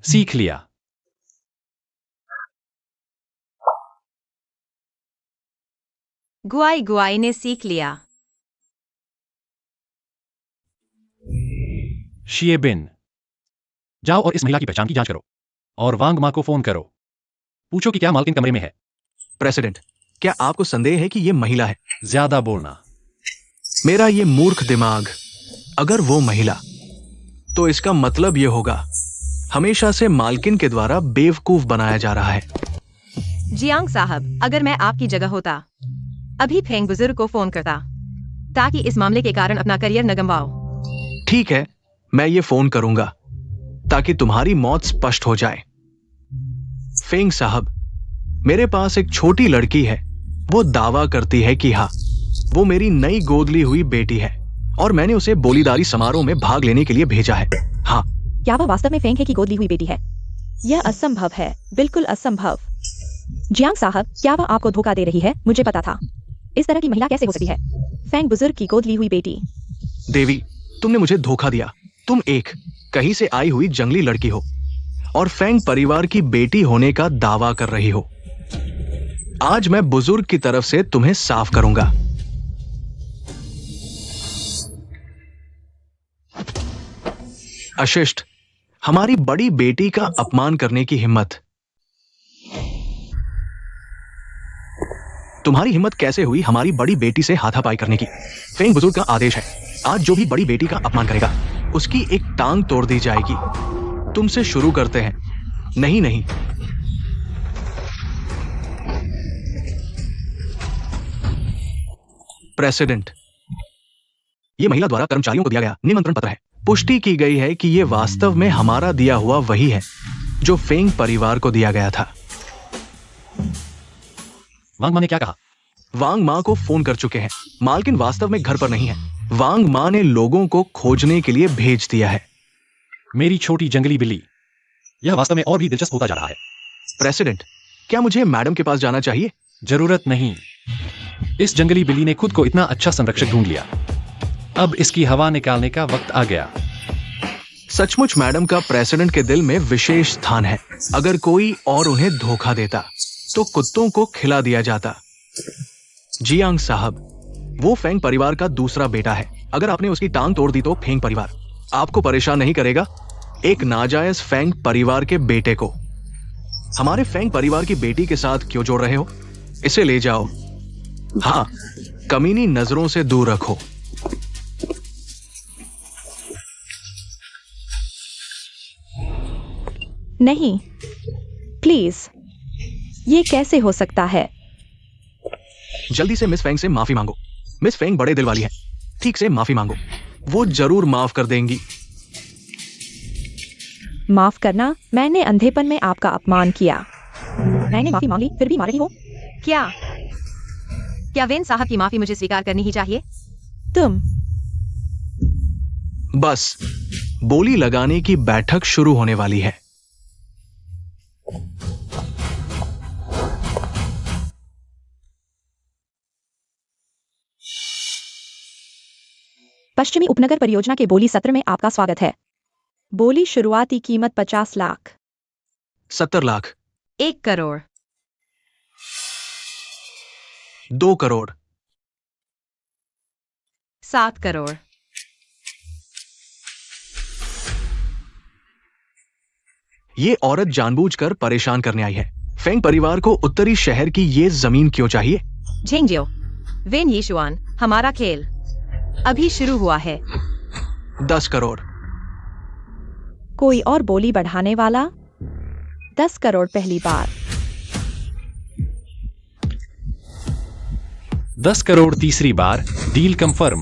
सीख लिया।
गुआई गुआई ने सीख लिया।
शिए बिन, जाओ और इस महिला की पहचान की जांच करो और वांग मा को फोन करो। पूछो कि क्या मालकिन कमरे में है।
प्रेसिडेंट, क्या आपको संदेह है कि यह महिला है?
ज्यादा बोलना।
मेरा ये मूर्ख दिमाग, अगर वो महिला, तो इसका मतलब ये होगा हमेशा से मालकिन के द्वारा बेवकूफ बनाया जा रहा है।
जियांग साहब, अगर मैं आपकी जगह होता अभी फेंग बुजुर्ग को फोन करता ताकि इस मामले के कारण अपना करियर न गंवाओ।
ठीक है, मैं ये फोन करूंगा ताकि तुम्हारी मौत स्पष्ट हो जाए। फेंग साहब, मेरे पास एक छोटी लड़की है। वो दावा करती है कि हाँ, वो मेरी नई गोद ली हुई बेटी है और मैंने उसे बोलीदारी समारोह में भाग लेने के लिए भेजा है। हाँ।
क्या वह वास्तव में फेंग है की गोद ली हुई बेटी है? यह असंभव है, बिल्कुल असंभव। जियांग साहब, क्या वह आपको धोखा दे रही है? मुझे पता था। इस तरह की महिला कैसे हो सकती है? फेंग बुजुर्ग की गोद ली हुई बेटी।
देवी, तुमने मुझे धोखा दिया। तुम एक कहीं से आई हुई जंगली लड़की हो और फेंग परिवार की बेटी होने का दावा कर रही हो। आज मैं बुजुर्ग की तरफ से तुम्हें साफ करूंगा। अशिष्ट, हमारी बड़ी बेटी का अपमान करने की हिम्मत। तुम्हारी हिम्मत कैसे हुई हमारी बड़ी बेटी से हाथापाई करने की? फेंग बुजुर्ग का आदेश है, आज जो भी बड़ी बेटी का अपमान करेगा उसकी एक टांग तोड़ दी जाएगी। तुमसे शुरू करते हैं। नहीं नहीं, प्रेसिडेंट, यह महिला द्वारा कर्मचारियों को दिया गया निमंत्रण पत्र है। पुष्टि की गई है कि यह वास्तव में हमारा दिया हुआ वही है जो फेंग परिवार को दिया गया था।
वांग मां ने क्या कहा?
वांग मां को फोन कर चुके हैं। मालकिन वास्तव में घर पर नहीं है। वांग मां ने लोगों को खोजने के लिए भेज दिया है।
मेरी छोटी जंगली बिल्ली, यह वास्तव में और भी दिलचस्प होता जा रहा है।
प्रेसिडेंट, क्या मुझे मैडम के पास जाना चाहिए?
जरूरत नहीं। इस जंगली बिल्ली ने खुद को इतना अच्छा संरक्षक ढूंढ लिया। अब इसकी हवा निकालने का वक्त आ गया।
सचमुच मैडम का प्रेसिडेंट के दिल में विशेष स्थान है। अगर कोई और उन्हें धोखा देता तो कुत्तों को खिला दिया जाता। जियांग साहब, वो फेंग परिवार का दूसरा बेटा है। अगर आपने उसकी टांग तोड़ दी तो फेंग परिवार आपको परेशान नहीं करेगा। एक नाजायज फेंग परिवार के बेटे को हमारे फेंग परिवार की बेटी के साथ क्यों जोड़ रहे हो? इसे ले जाओ। हाँ, कमीनी नजरों से दूर रखो।
नहीं, प्लीज, ये कैसे हो सकता है?
जल्दी से मिस फेंग से माफी मांगो। मिस फेंग बड़े दिल वाली है। ठीक से माफी मांगो, वो जरूर माफ कर देंगी।
माफ करना? मैंने अंधेपन में आपका अपमान किया। मैंने माफी मांगी, फिर भी मार रही हो।
क्या वेन साहब की माफी मुझे स्वीकार करनी ही चाहिए?
तुम
बस, बोली लगाने की बैठक शुरू होने वाली है।
पश्चिमी उपनगर परियोजना के बोली सत्र में आपका स्वागत है। बोली शुरुआती कीमत 50 लाख।
70 लाख।
1 करोड़।
2 करोड़।
7 करोड़।
ये औरत जानबूझकर परेशान करने आई है। फेंग परिवार को उत्तरी शहर की ये जमीन क्यों चाहिए?
झेंगजियो, वेन यीशुआन, हमारा खेल अभी शुरू हुआ है।
10 करोड़।
कोई और बोली बढ़ाने वाला? 10 करोड़ पहली बार।
10 करोड़ तीसरी बार। Deal confirm.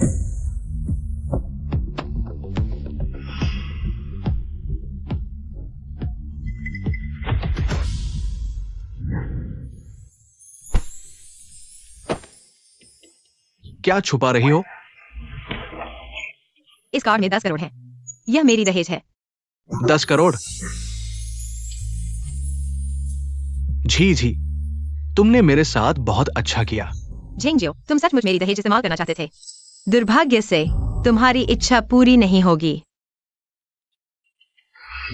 क्या छुपा रही हो?
इस कार्ड में 10 करोड़ है। यह मेरी दहेज है।
10 करोड़। जी जी, तुमने मेरे साथ बहुत अच्छा किया।
झेंगजियो, तुम सचमुच मेरी दहेज इस्तेमाल करना चाहते थे। दुर्भाग्य से तुम्हारी इच्छा पूरी नहीं होगी।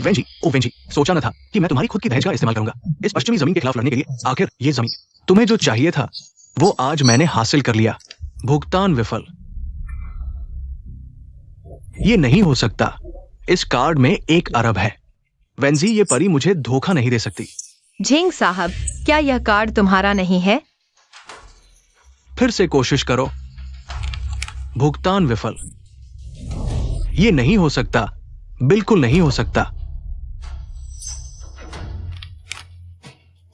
वेंजी, ओ वेंजी, सोचा न था कि मैं तुम्हारी खुद की दहेज का इस्तेमाल करूंगा इस पश्चिमी जमीन के खिलाफ लड़ने के लिए। आखिर ये जमीन तुम्हें जो चाहिए था वो आज मैंने हासिल कर लिया। भुगतान विफल। ये नहीं हो सकता। इस कार्ड में 1 अरब है। वेंजी, ये परी मुझे धोखा नहीं दे सकती।
झेंग साहब, क्या यह कार्ड तुम्हारा नहीं है?
फिर से कोशिश करो। भुगतान विफल। ये नहीं हो सकता, बिल्कुल नहीं हो सकता।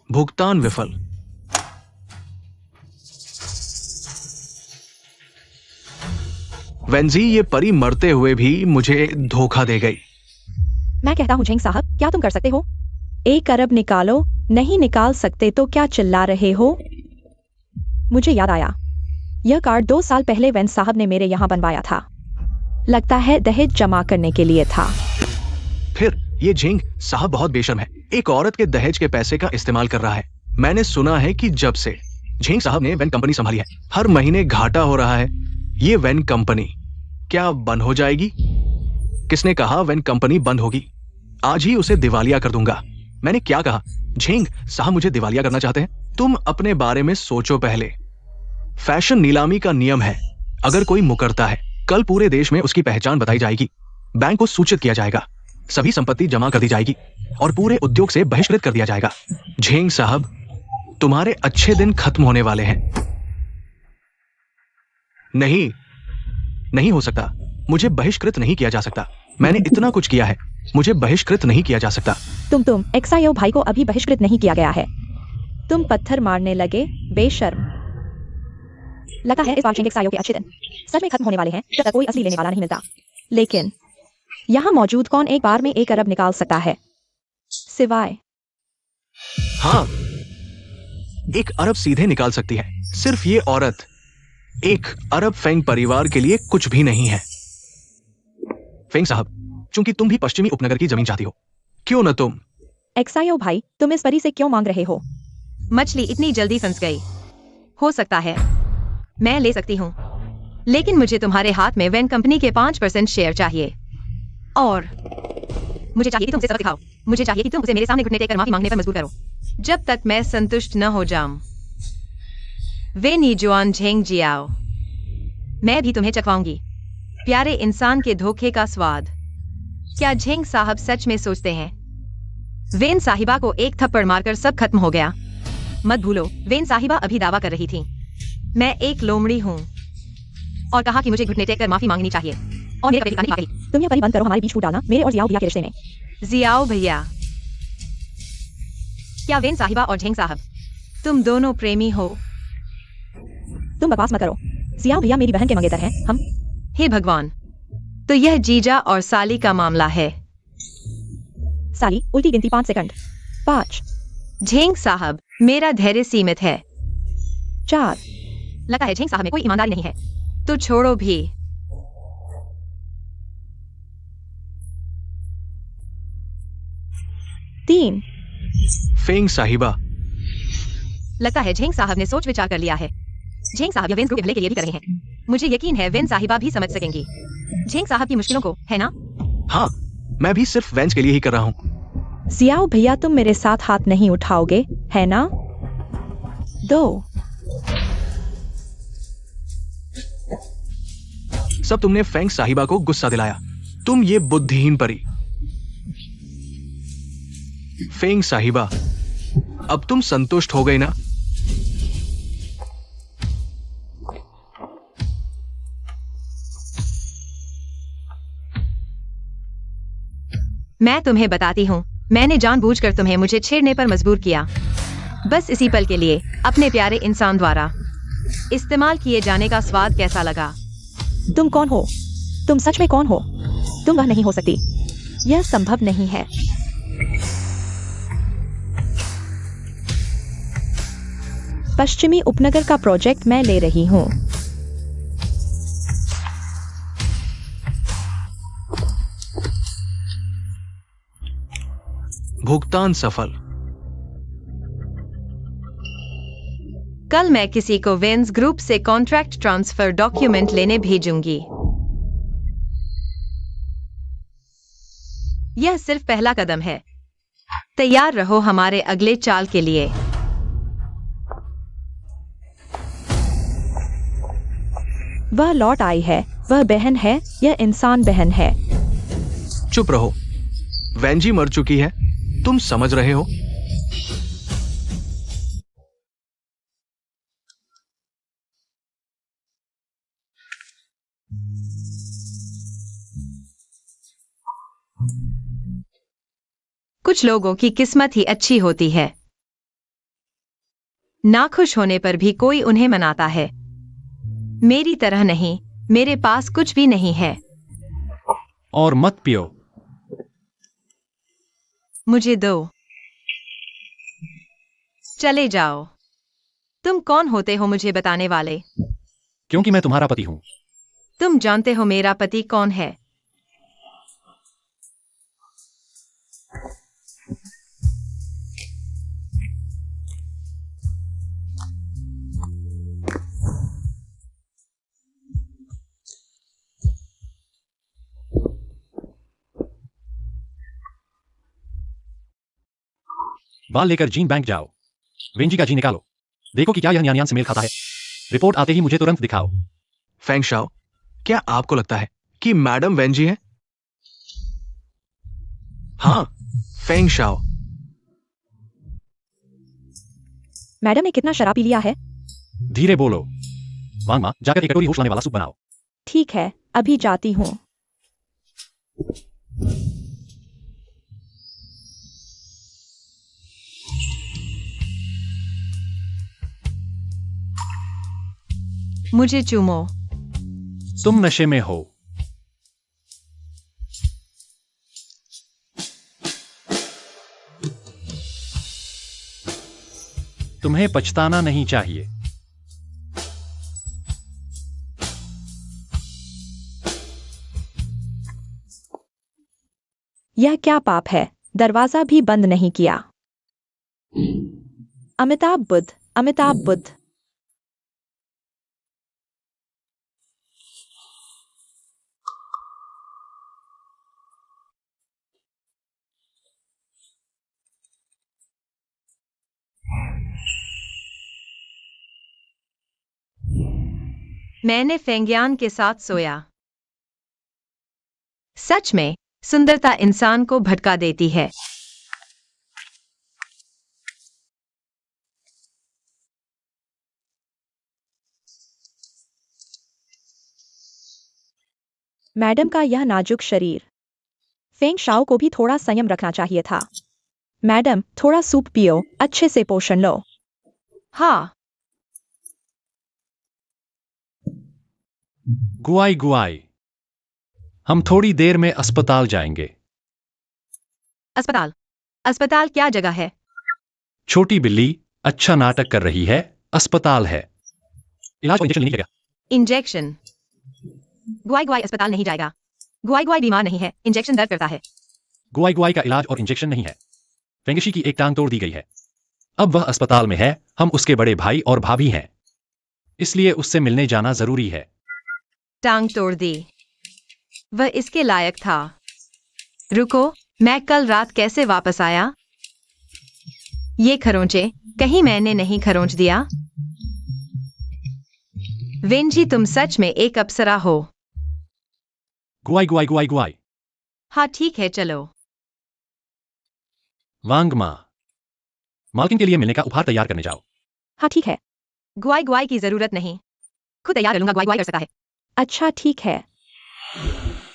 भुगतान विफल। वेंजी, ये परी मरते हुए भी मुझे धोखा दे गई।
मैं कहता हूँ झेंग साहब, क्या तुम कर सकते हो? 1 अरब निकालो। नहीं निकाल सकते तो क्या चिल्ला रहे हो? मुझे याद आया, यह कार्ड 2 साल पहले वेन साहब ने मेरे यहाँ बनवाया था। लगता है दहेज जमा करने के लिए था।
फिर ये झेंग साहब बहुत बेशर्म है। एक औरत के दहेज के पैसे का इस्तेमाल कर रहा है। मैंने सुना है कि जब से झेंग साहब ने वेन कंपनी संभाली है, हर महीने घाटा हो रहा है। ये वेन कंपनी क्या बंद हो जाएगी? किसने कहा वेन कंपनी बंद होगी? आज ही उसे दिवालिया कर दूंगा। मैंने क्या कहा? झेंग साहब मुझे दिवालिया करना चाहते हैं? तुम अपने बारे में सोचो पहले। फैशन नीलामी का नियम है, अगर कोई मुकरता है, कल पूरे देश में उसकी पहचान बताई जाएगी। बैंक को सूचित किया जाएगा। सभी संपत्ति जमा कर दी जाएगी और पूरे उद्योग से बहिष्कृत कर दिया जाएगा। झेंग साहब, तुम्हारे अच्छे दिन खत्म होने वाले हैं। नहीं, नहीं हो सकता। मुझे बहिष्कृत नहीं किया जा सकता। मैंने इतना कुछ किया है। मुझे बहिष्कृत नहीं किया जा सकता।
तुम एक्सायो भाई को अभी बहिष्कृत नहीं किया गया है। तुम पत्थर मारने लगे, बेशर्म। लगता है इस बार एक्सायो के अच्छे दिन सच में खत्म होने वाले हैं जब तक कोई असली लेने वाला नहीं मिलता। लेकिन यहाँ मौजूद कौन एक बार में 1 अरब निकाल सकता है? सिवाय
हाँ, 1 अरब सीधे निकाल सकती है। सिर्फ ये औरत 1 अरब फेंग परिवार के लिए कुछ भी नहीं है। फेंग साहब, चूंकि तुम भी पश्चिमी उपनगर की जमीन चाहती हो, क्यों न तुम?
एक्सायो भाई, तुम इस परी से क्यों मांग रहे हो?
मछली इतनी जल्दी फंस गई। हो सकता है मैं ले सकती हूँ, लेकिन मुझे तुम्हारे हाथ में वैन कंपनी के 5% शेयर चाहिए। और मुझे चाहिए कि तुम उसे सबक दिखाओ। मुझे चाहिए कि तुम उसे मेरे सामने घुटने टेककर माफी मांगने पर मजबूर करो, जब तक मैं संतुष्ट न हो जाऊं। वे नीजुआन झेंग जियाओ, मैं भी तुम्हें चखवाऊंगी प्यारे इंसान के धोखे का स्वाद। क्या झेंग साहब सच में सोचते हैं वेन साहिबा को 1 थप्पड़ मारकर सब खत्म हो गया? मत भूलो, वेन साहिबा अभी दावा कर रही थी मैं एक लोमड़ी हूँ, और कहा कि मुझे घुटने टेककर माफी मांगनी चाहिए और मेरे कपड़े दिखाने की बात कही।
तुम यह परी बंद करो हमारे बीच फूट डालना मेरे और जियाओ भैया के रिश्ते में।
जियाओ भैया, क्या वेन साहिबा और झेंग साहब तुम दोनों प्रेमी हो?
तुम बकवास मत करो। जियाओ भैया मेरी बहन के मंगेतर हैं। हम
हे भगवान, तो यह जीजा और साली का मामला है।
साली, उल्टी गिनती 5 सेकंड। 5,
झेंग साहब, मेरा धैर्य सीमित है।
4,
लगता है झेंग साहब में कोई ईमानदारी नहीं है, तो छोड़ो भी।
3,
फेंग साहिबा,
लगता है झेंग साहब ने सोच विचार कर लिया है। झेंग साहब यह वेन्स ग्रुप के लिए भी कर रहे हैं। मुझे यकीन है वेन साहिबा भी समझ सकेंगी झेंग साहब की मुश्किलों को, है ना?
हाँ, मैं भी सिर्फ वेंस के लिए ही कर रहा हूँ।
जियाओ भैया तुम मेरे साथ हाथ नहीं उठाओगे, है ना? 2,
सब तुमने फेंग साहिबा को गुस्सा दिलाया। तुम ये बुद्धिहीन परी। फेंग साहिबा, अब तुम संतुष्ट हो गई ना?
मैं तुम्हें बताती हूँ, मैंने जानबूझकर तुम्हें मुझे छेड़ने पर मजबूर किया, बस इसी पल के लिए। अपने प्यारे इंसान द्वारा इस्तेमाल किए जाने का स्वाद कैसा लगा?
तुम कौन हो? तुम सच में कौन हो? तुम वह नहीं हो सकती। यह संभव नहीं है। पश्चिमी उपनगर का प्रोजेक्ट मैं ले रही हूँ।
भुगतान सफल।
कल मैं किसी को वेन्स ग्रुप से कॉन्ट्रैक्ट ट्रांसफर डॉक्यूमेंट लेने भेजूंगी। यह सिर्फ पहला कदम है। तैयार रहो हमारे अगले चाल के लिए।
वह लौट आई है। वह बहन है। यह इंसान बहन है।
चुप रहो। वैंजी मर चुकी है। तुम समझ रहे हो?
कुछ लोगों की किस्मत ही अच्छी होती है। नाखुश होने पर भी कोई उन्हें मनाता है। मेरी तरह नहीं, मेरे पास कुछ भी नहीं है।
और मत पियो।
मुझे दो। चले जाओ। तुम कौन होते हो मुझे बताने वाले?
क्योंकि मैं तुम्हारा पति हूं।
तुम जानते हो मेरा पति कौन है?
बाल लेकर जीन बैंक जाओ। वेंजी का जी निकालो। देखो कि क्या यह न्यान से मेल खाता है। रिपोर्ट आते ही मुझे तुरंत दिखाओ।
फेंग शाओ, क्या आपको लगता है कि मैडम वेंजी है? हाँ, फेंग शाओ।
मैडम ने कितना शराब पी लिया है?
धीरे बोलो। वांग माँ, जाकर एक कटोरी होश लाने वाला सूप बनाओ।
ठीक है, अभी जाती हूँ।
मुझे चूमो।
तुम नशे में हो। तुम्हें पछताना नहीं चाहिए।
यह क्या पाप है? दरवाजा भी बंद नहीं किया। अमिताभ बुद्ध, अमिताभ बुद्ध।
मैंने फेंगियान के साथ सोया। सच में सुंदरता इंसान को भटका देती है।
मैडम का यह नाजुक शरीर। फेंग शाओ को भी थोड़ा संयम रखना चाहिए था। मैडम, थोड़ा सूप पियो, अच्छे से पोषण लो।
हाँ,
गुआई गुआई। हम थोड़ी देर में अस्पताल जाएंगे।
अस्पताल। अस्पताल क्या जगह है?
छोटी बिल्ली अच्छा नाटक कर रही है। अस्पताल है। इलाज और इंजेक्शन लेने क्या?
इंजेक्शन। गुआई गुआई अस्पताल नहीं जाएगा। गुआई गुआई बीमार नहीं है, इंजेक्शन दर्द करता है।
गुआई गुआई का इलाज और इंजेक्शन नहीं है। फेंगशी की एक टांग तोड़ दी गई है। अब वह अस्पताल में है। हम उसके बड़े भाई और भाभी हैं, इसलिए उससे मिलने जाना जरूरी है।
टांग तोड़ दी। वह इसके लायक था। रुको, मैं कल रात कैसे वापस आया? ये खरोंचे, कहीं मैंने नहीं खरोंच दिया? वेंजी, तुम सच में एक अप्सरा हो।
गुआई गुआई गुआई गुआई।
हाँ ठीक है, चलो।
वांग माँ, मालकिन के लिए मिलने का उपहार तैयार करने जाओ।
हाँ ठीक है।
गुआई गुआई की जरूरत नहीं, खुद तैयार कर लूंगा। गुआई गुआई कर सकता है।
अच्छा ठीक है।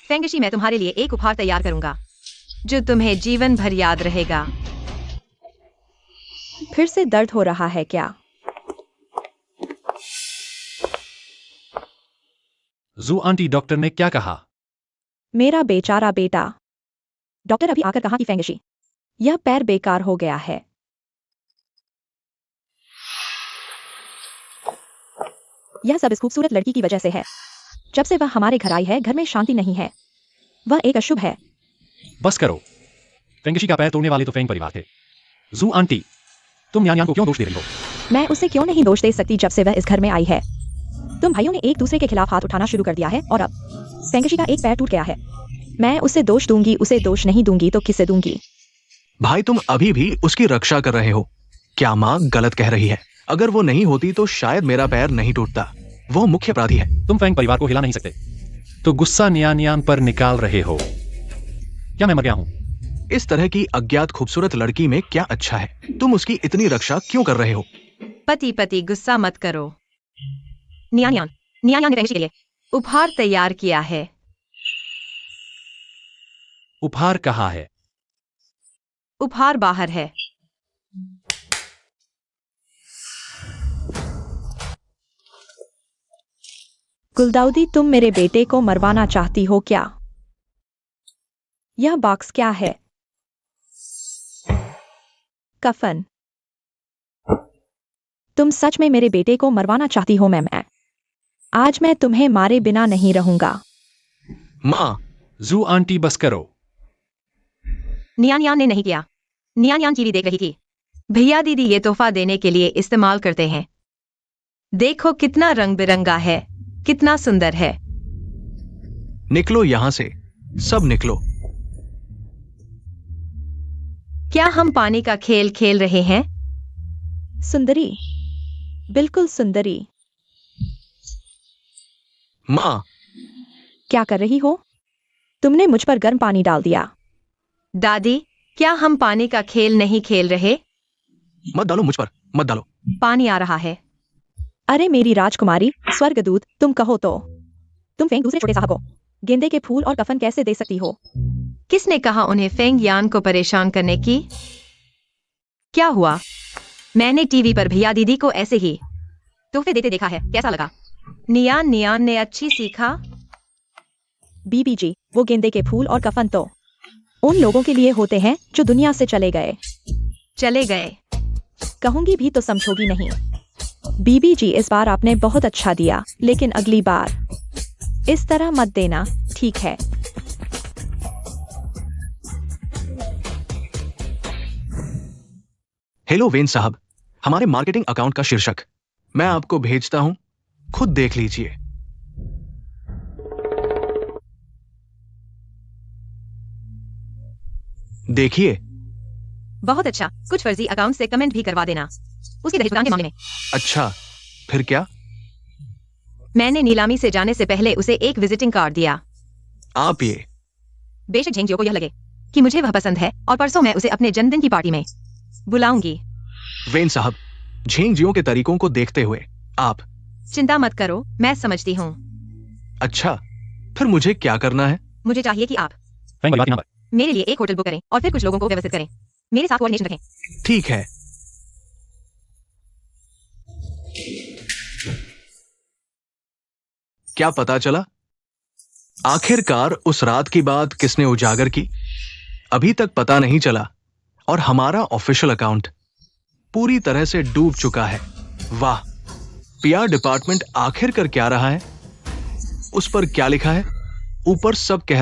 फेंगशी, मैं तुम्हारे लिए एक उपहार तैयार करूंगा जो तुम्हें जीवन भर याद रहेगा।
फिर से दर्द हो रहा है क्या?
जू आंटी, डॉक्टर ने क्या कहा?
मेरा बेचारा बेटा। डॉक्टर अभी आकर कहा कि फेंगशी, यह पैर बेकार हो गया है। यह सब इस खूबसूरत लड़की की वजह से है। जब से वह हमारे घर आई है, घर में शांति नहीं है। वह एक अशुभ है।
बस करो। फेंगशी का पैर तोड़ने वाले तो फेंग परिवार थे। जू आंटी, तुम न्यान को क्यों दोष दे रही हो?
मैं उसे क्यों नहीं दोष दे सकती जब से वह इस घर में आई है। तुम भाइयों ने एक दूसरे के खिलाफ हाथ उठाना शुरू कर दिया है और अब फेंगशी का एक पैर टूट गया है। मैं उसे दोष दूंगी, उसे दोष नहीं दूंगी तो किसे दूंगी?
भाई, तुम अभी भी उसकी रक्षा कर रहे हो। क्या माँ गलत कह रही है? अगर वो नहीं होती तो शायद मेरा पैर नहीं टूटता। वो मुख्य अपराधी है।
तुम फेंग परिवार को हिला नहीं सकते, तो गुस्सा न्यान पर निकाल रहे हो। क्या मैं मर गया हूं?
इस तरह की अज्ञात खूबसूरत लड़की में क्या अच्छा है? तुम उसकी इतनी रक्षा क्यों कर रहे हो?
पति पति, गुस्सा मत करो। नियान ने फेंगशी के लिए उपहार तैयार किया है।
उपहार कहाँ है?
उपहार बाहर है।
गुलदाउदी, तुम मेरे बेटे को मरवाना चाहती हो क्या? यह बॉक्स क्या है? कफन। तुम सच में मेरे बेटे को मरवाना चाहती हो? मैं आज मैं तुम्हें मारे बिना नहीं रहूंगा।
माँ,
जू आंटी, बस करो।
नियान ने नहीं किया। नियान टीवी देख रही थी। भैया दीदी ये तोहफा देने के लिए इस्तेमाल करते हैं। देखो कितना रंग बिरंगा है, कितना सुंदर है।
निकलो यहाँ से, सब निकलो।
क्या हम पानी का खेल खेल रहे हैं?
सुंदरी, बिल्कुल सुंदरी।
माँ,
क्या कर रही हो? तुमने मुझ पर गर्म पानी डाल दिया।
दादी, क्या हम पानी का खेल नहीं खेल रहे?
मत डालो मुझ पर, मत डालो।
पानी आ रहा है।
अरे मेरी राजकुमारी, स्वर्गदूत, तुम कहो तो। तुम फेंग दूसरे छोटे साहब को गेंदे के फूल और कफन कैसे दे सकती हो?
किसने कहा उन्हें फेंग यान को परेशान करने की? क्या हुआ? मैंने टीवी पर भैया दीदी को ऐसे ही तोहफे देते देखा है, कैसा लगा? नियान नियान ने अच्छी सीखा।
बीबी जी, वो गेंदे के फूल और कफन तो उन लोगों के लिए होते हैं जो दुनिया से चले गए।
चले गए।
कहूंगी भी तो समझोगी नहीं। बीबी जी, इस बार आपने बहुत अच्छा दिया, लेकिन अगली बार इस तरह मत देना, ठीक है?
हेलो वेन साहब, हमारे मार्केटिंग अकाउंट का शीर्षक मैं आपको भेजता हूं, खुद देख लीजिए। देखिए।
बहुत अच्छा। कुछ फर्जी अकाउंट से कमेंट भी करवा देना उसके दहेज भुगतान के मामले में।
अच्छा, फिर क्या?
मैंने नीलामी से जाने से पहले उसे एक विजिटिंग कार्ड दिया।
आप ये
बेशक झेंगजियो को यह लगे कि मुझे वह पसंद है और परसों मैं उसे अपने जन्मदिन की पार्टी में बुलाऊंगी।
वेन साहब, झेंगजियो के तरीकों को देखते हुए आप।
चिंता मत करो, मैं समझती हूँ।
अच्छा, फिर मुझे क्या करना है?
मुझे चाहिए कि आप
फेंग परिवार के नाम पर
मेरे लिए एक होटल बुक करें और फिर कुछ लोगों को व्यवस्थित करें। मेरे साथ कोऑर्डिनेशन रखें।
ठीक है। क्या पता चला? आखिरकार उस रात की बात किसने उजागर की, अभी तक पता नहीं चला और हमारा ऑफिशियल अकाउंट पूरी तरह से डूब चुका है। वाह, पीआर डिपार्टमेंट आखिर कर क्या रहा है? उस पर क्या लिखा है? ऊपर सब कह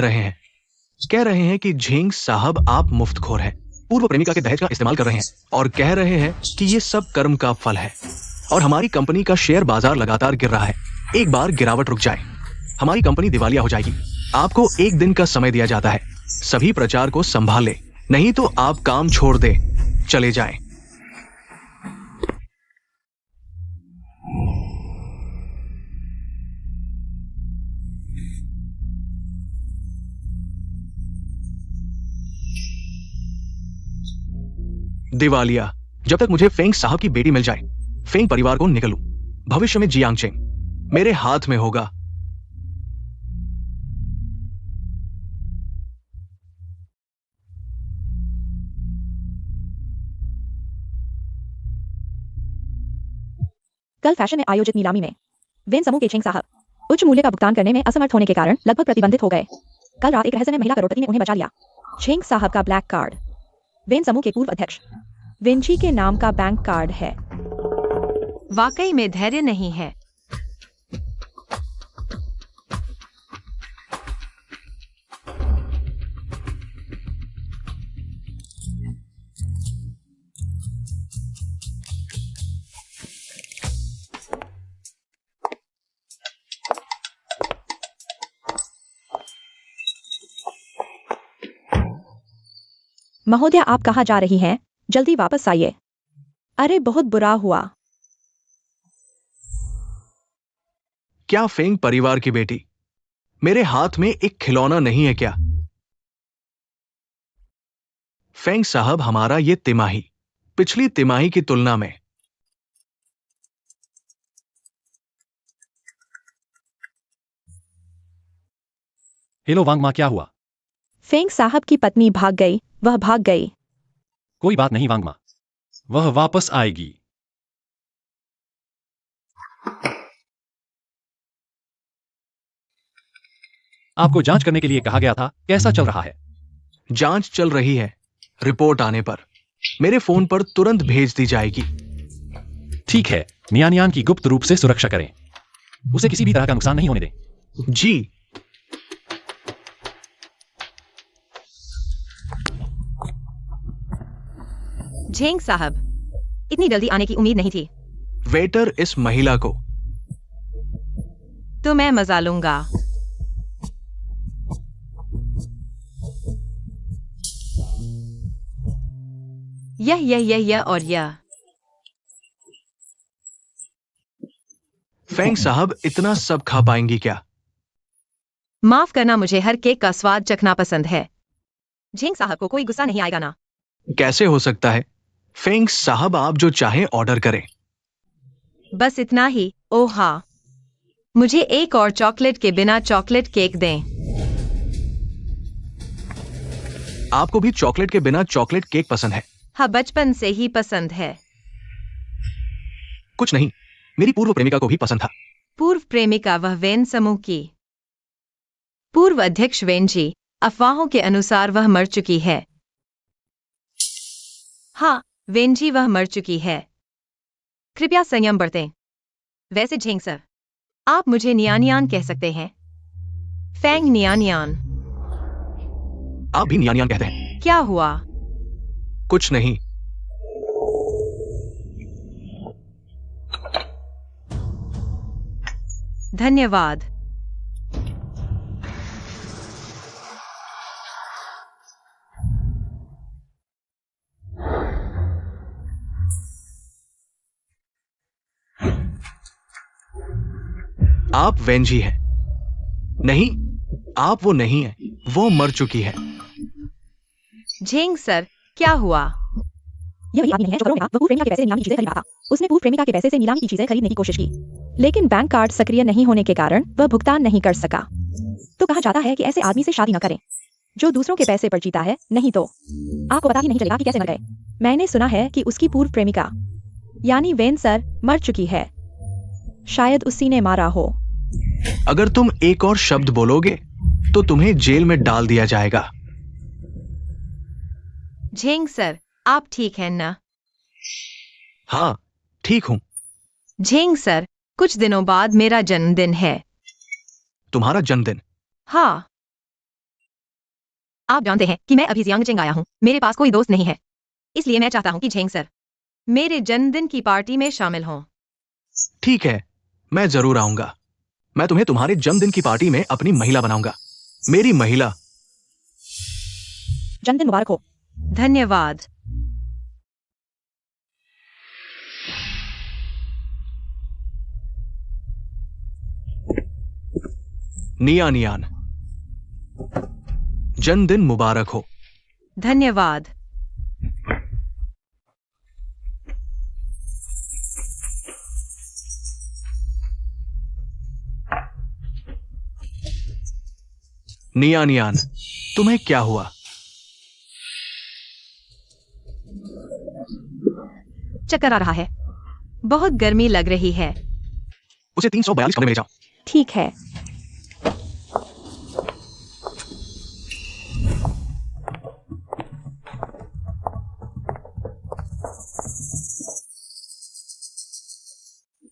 रहे हैं कि झेंग साहब आप मुफ्तखोर हैं, पूर्व प्रेमिका के दहेज का इस्तेमाल कर रहे हैं और कह रहे हैं कि ये सब कर्म का फल है। और हमारी कंपनी का शेयर बाजार लगातार गिर रहा है। एक बार गिरावट रुक जाए, हमारी कंपनी दिवालिया हो जाएगी। आपको एक दिन का समय दिया जाता है, सभी प्रचार को संभाल ले, नहीं तो आप काम छोड़ दे चले जाएं। दिवालिया, जब तक मुझे फेंग साहब की बेटी मिल जाए, फेंग परिवार को निकलूं। भविष्य में जियांगचेंग मेरे हाथ में होगा।
कल फैशन में आयोजित नीलामी में वेन समूह के झेंग साहब उच्च मूल्य का भुगतान करने में असमर्थ होने के कारण लगभग प्रतिबंधित हो गए। कल रात एक रहस्यमय महिला करोड़पति ने उन्हें बचा लिया। झेंग साहब का ब्लैक कार्ड वेन समूह के पूर्व अध्यक्ष विंची के नाम का बैंक कार्ड है।
वाकई में धैर्य नहीं है।
महोदया, आप कहाँ जा रही हैं? जल्दी वापस आइए। अरे बहुत बुरा हुआ।
क्या फेंग परिवार की बेटी मेरे हाथ में एक खिलौना नहीं है क्या? फेंग साहब, हमारा ये तिमाही पिछली तिमाही की तुलना में
हेलो वांग माँ, क्या हुआ?
फेंग साहब की पत्नी भाग गई, वह भाग गई।
कोई बात नहीं वांग माँ, वह वापस आएगी। आपको जांच करने के लिए कहा गया था, कैसा चल रहा है?
जांच चल रही है, रिपोर्ट आने पर मेरे फोन पर तुरंत भेज दी जाएगी।
ठीक है, नियानियान की गुप्त रूप से सुरक्षा करें, उसे किसी भी तरह का नुकसान नहीं होने दें।
जी।
झेंग साहब, इतनी जल्दी आने की उम्मीद नहीं थी।
वेटर, इस महिला को
तो मैं मजा लूंगा। यह और यह।
फेंग साहब इतना सब खा पाएंगी क्या?
माफ करना, मुझे हर केक का स्वाद चखना पसंद है। झेंग साहब को कोई गुस्सा नहीं आएगा ना?
कैसे हो सकता है? फेंग साहब, आप जो चाहें ऑर्डर करें।
बस इतना ही। ओह हाँ, मुझे एक और चॉकलेट के बिना चॉकलेट केक दें।
आपको भी चॉकलेट के बिना चॉकलेट केक पसंद है?
हाँ, बचपन से ही पसंद है।
कुछ नहीं, मेरी पूर्व प्रेमिका को भी पसंद था।
पूर्व प्रेमिका वह वेन समूह की पूर्व अध्यक्ष वेन जी। अफवाहों के अनुसार वह मर चुकी है। हाँ, वेन जी वह मर चुकी है। कृपया संयम बरतें। वैसे झेंग सर, आप मुझे नियानियान कह सकते हैं। फेंग नियानियान।
आप भी नियानियान कहते हैं।
क्या हुआ?
कुछ नहीं।
धन्यवाद।
आप वेंजी हैं? नहीं, आप वो नहीं हैं। वो मर चुकी है।
झेंग सर, क्या हुआ?
यह वही आदमी नहीं है जो करोड़ों में था। वह पूर्व प्रेमिका के पैसे से नीलामी की चीजें खरीद रहा था। उसने पूर्व प्रेमिका के पैसे से नीलामी की चीजें खरीदने की कोशिश की, लेकिन बैंक कार्ड सक्रिय नहीं होने के कारण वह भुगतान नहीं कर सका। तो कहा जाता है कि ऐसे आदमी से शादी न करें जो दूसरों के पैसे पर जीता है, नहीं तो आपको पता ही नहीं चलेगा कि कैसे मर गए। मैंने सुना है कि उसकी पूर्व प्रेमिका यानी वेन सर मर चुकी है। शायद उसी ने मारा हो।
अगर तुम एक और शब्द बोलोगे तो तुम्हें जेल में डाल दिया जाएगा।
झेंग सर, आप ठीक हैं ना?
हाँ, ठीक हूं।
झेंग सर, कुछ दिनों बाद मेरा जन्मदिन है।
तुम्हारा जन्मदिन?
हाँ, आप जानते हैं कि मैं अभी जियांगजेंग आया हूँ। मेरे पास कोई दोस्त नहीं है, इसलिए मैं चाहता हूँ कि झेंग सर मेरे जन्मदिन की पार्टी में शामिल हों।
ठीक है, मैं जरूर आऊंगा। मैं तुम्हें तुम्हारे जन्मदिन की पार्टी में अपनी महिला बनाऊंगा। मेरी महिला।
जन्मदिन मुबारक हो।
धन्यवाद।
निया नियान, जन्मदिन मुबारक हो।
धन्यवाद।
निया नियान, तुम्हें क्या हुआ?
चक्कर आ रहा है। बहुत गर्मी लग रही है।
उसे 342 कमरे में ले जाओ।
ठीक है।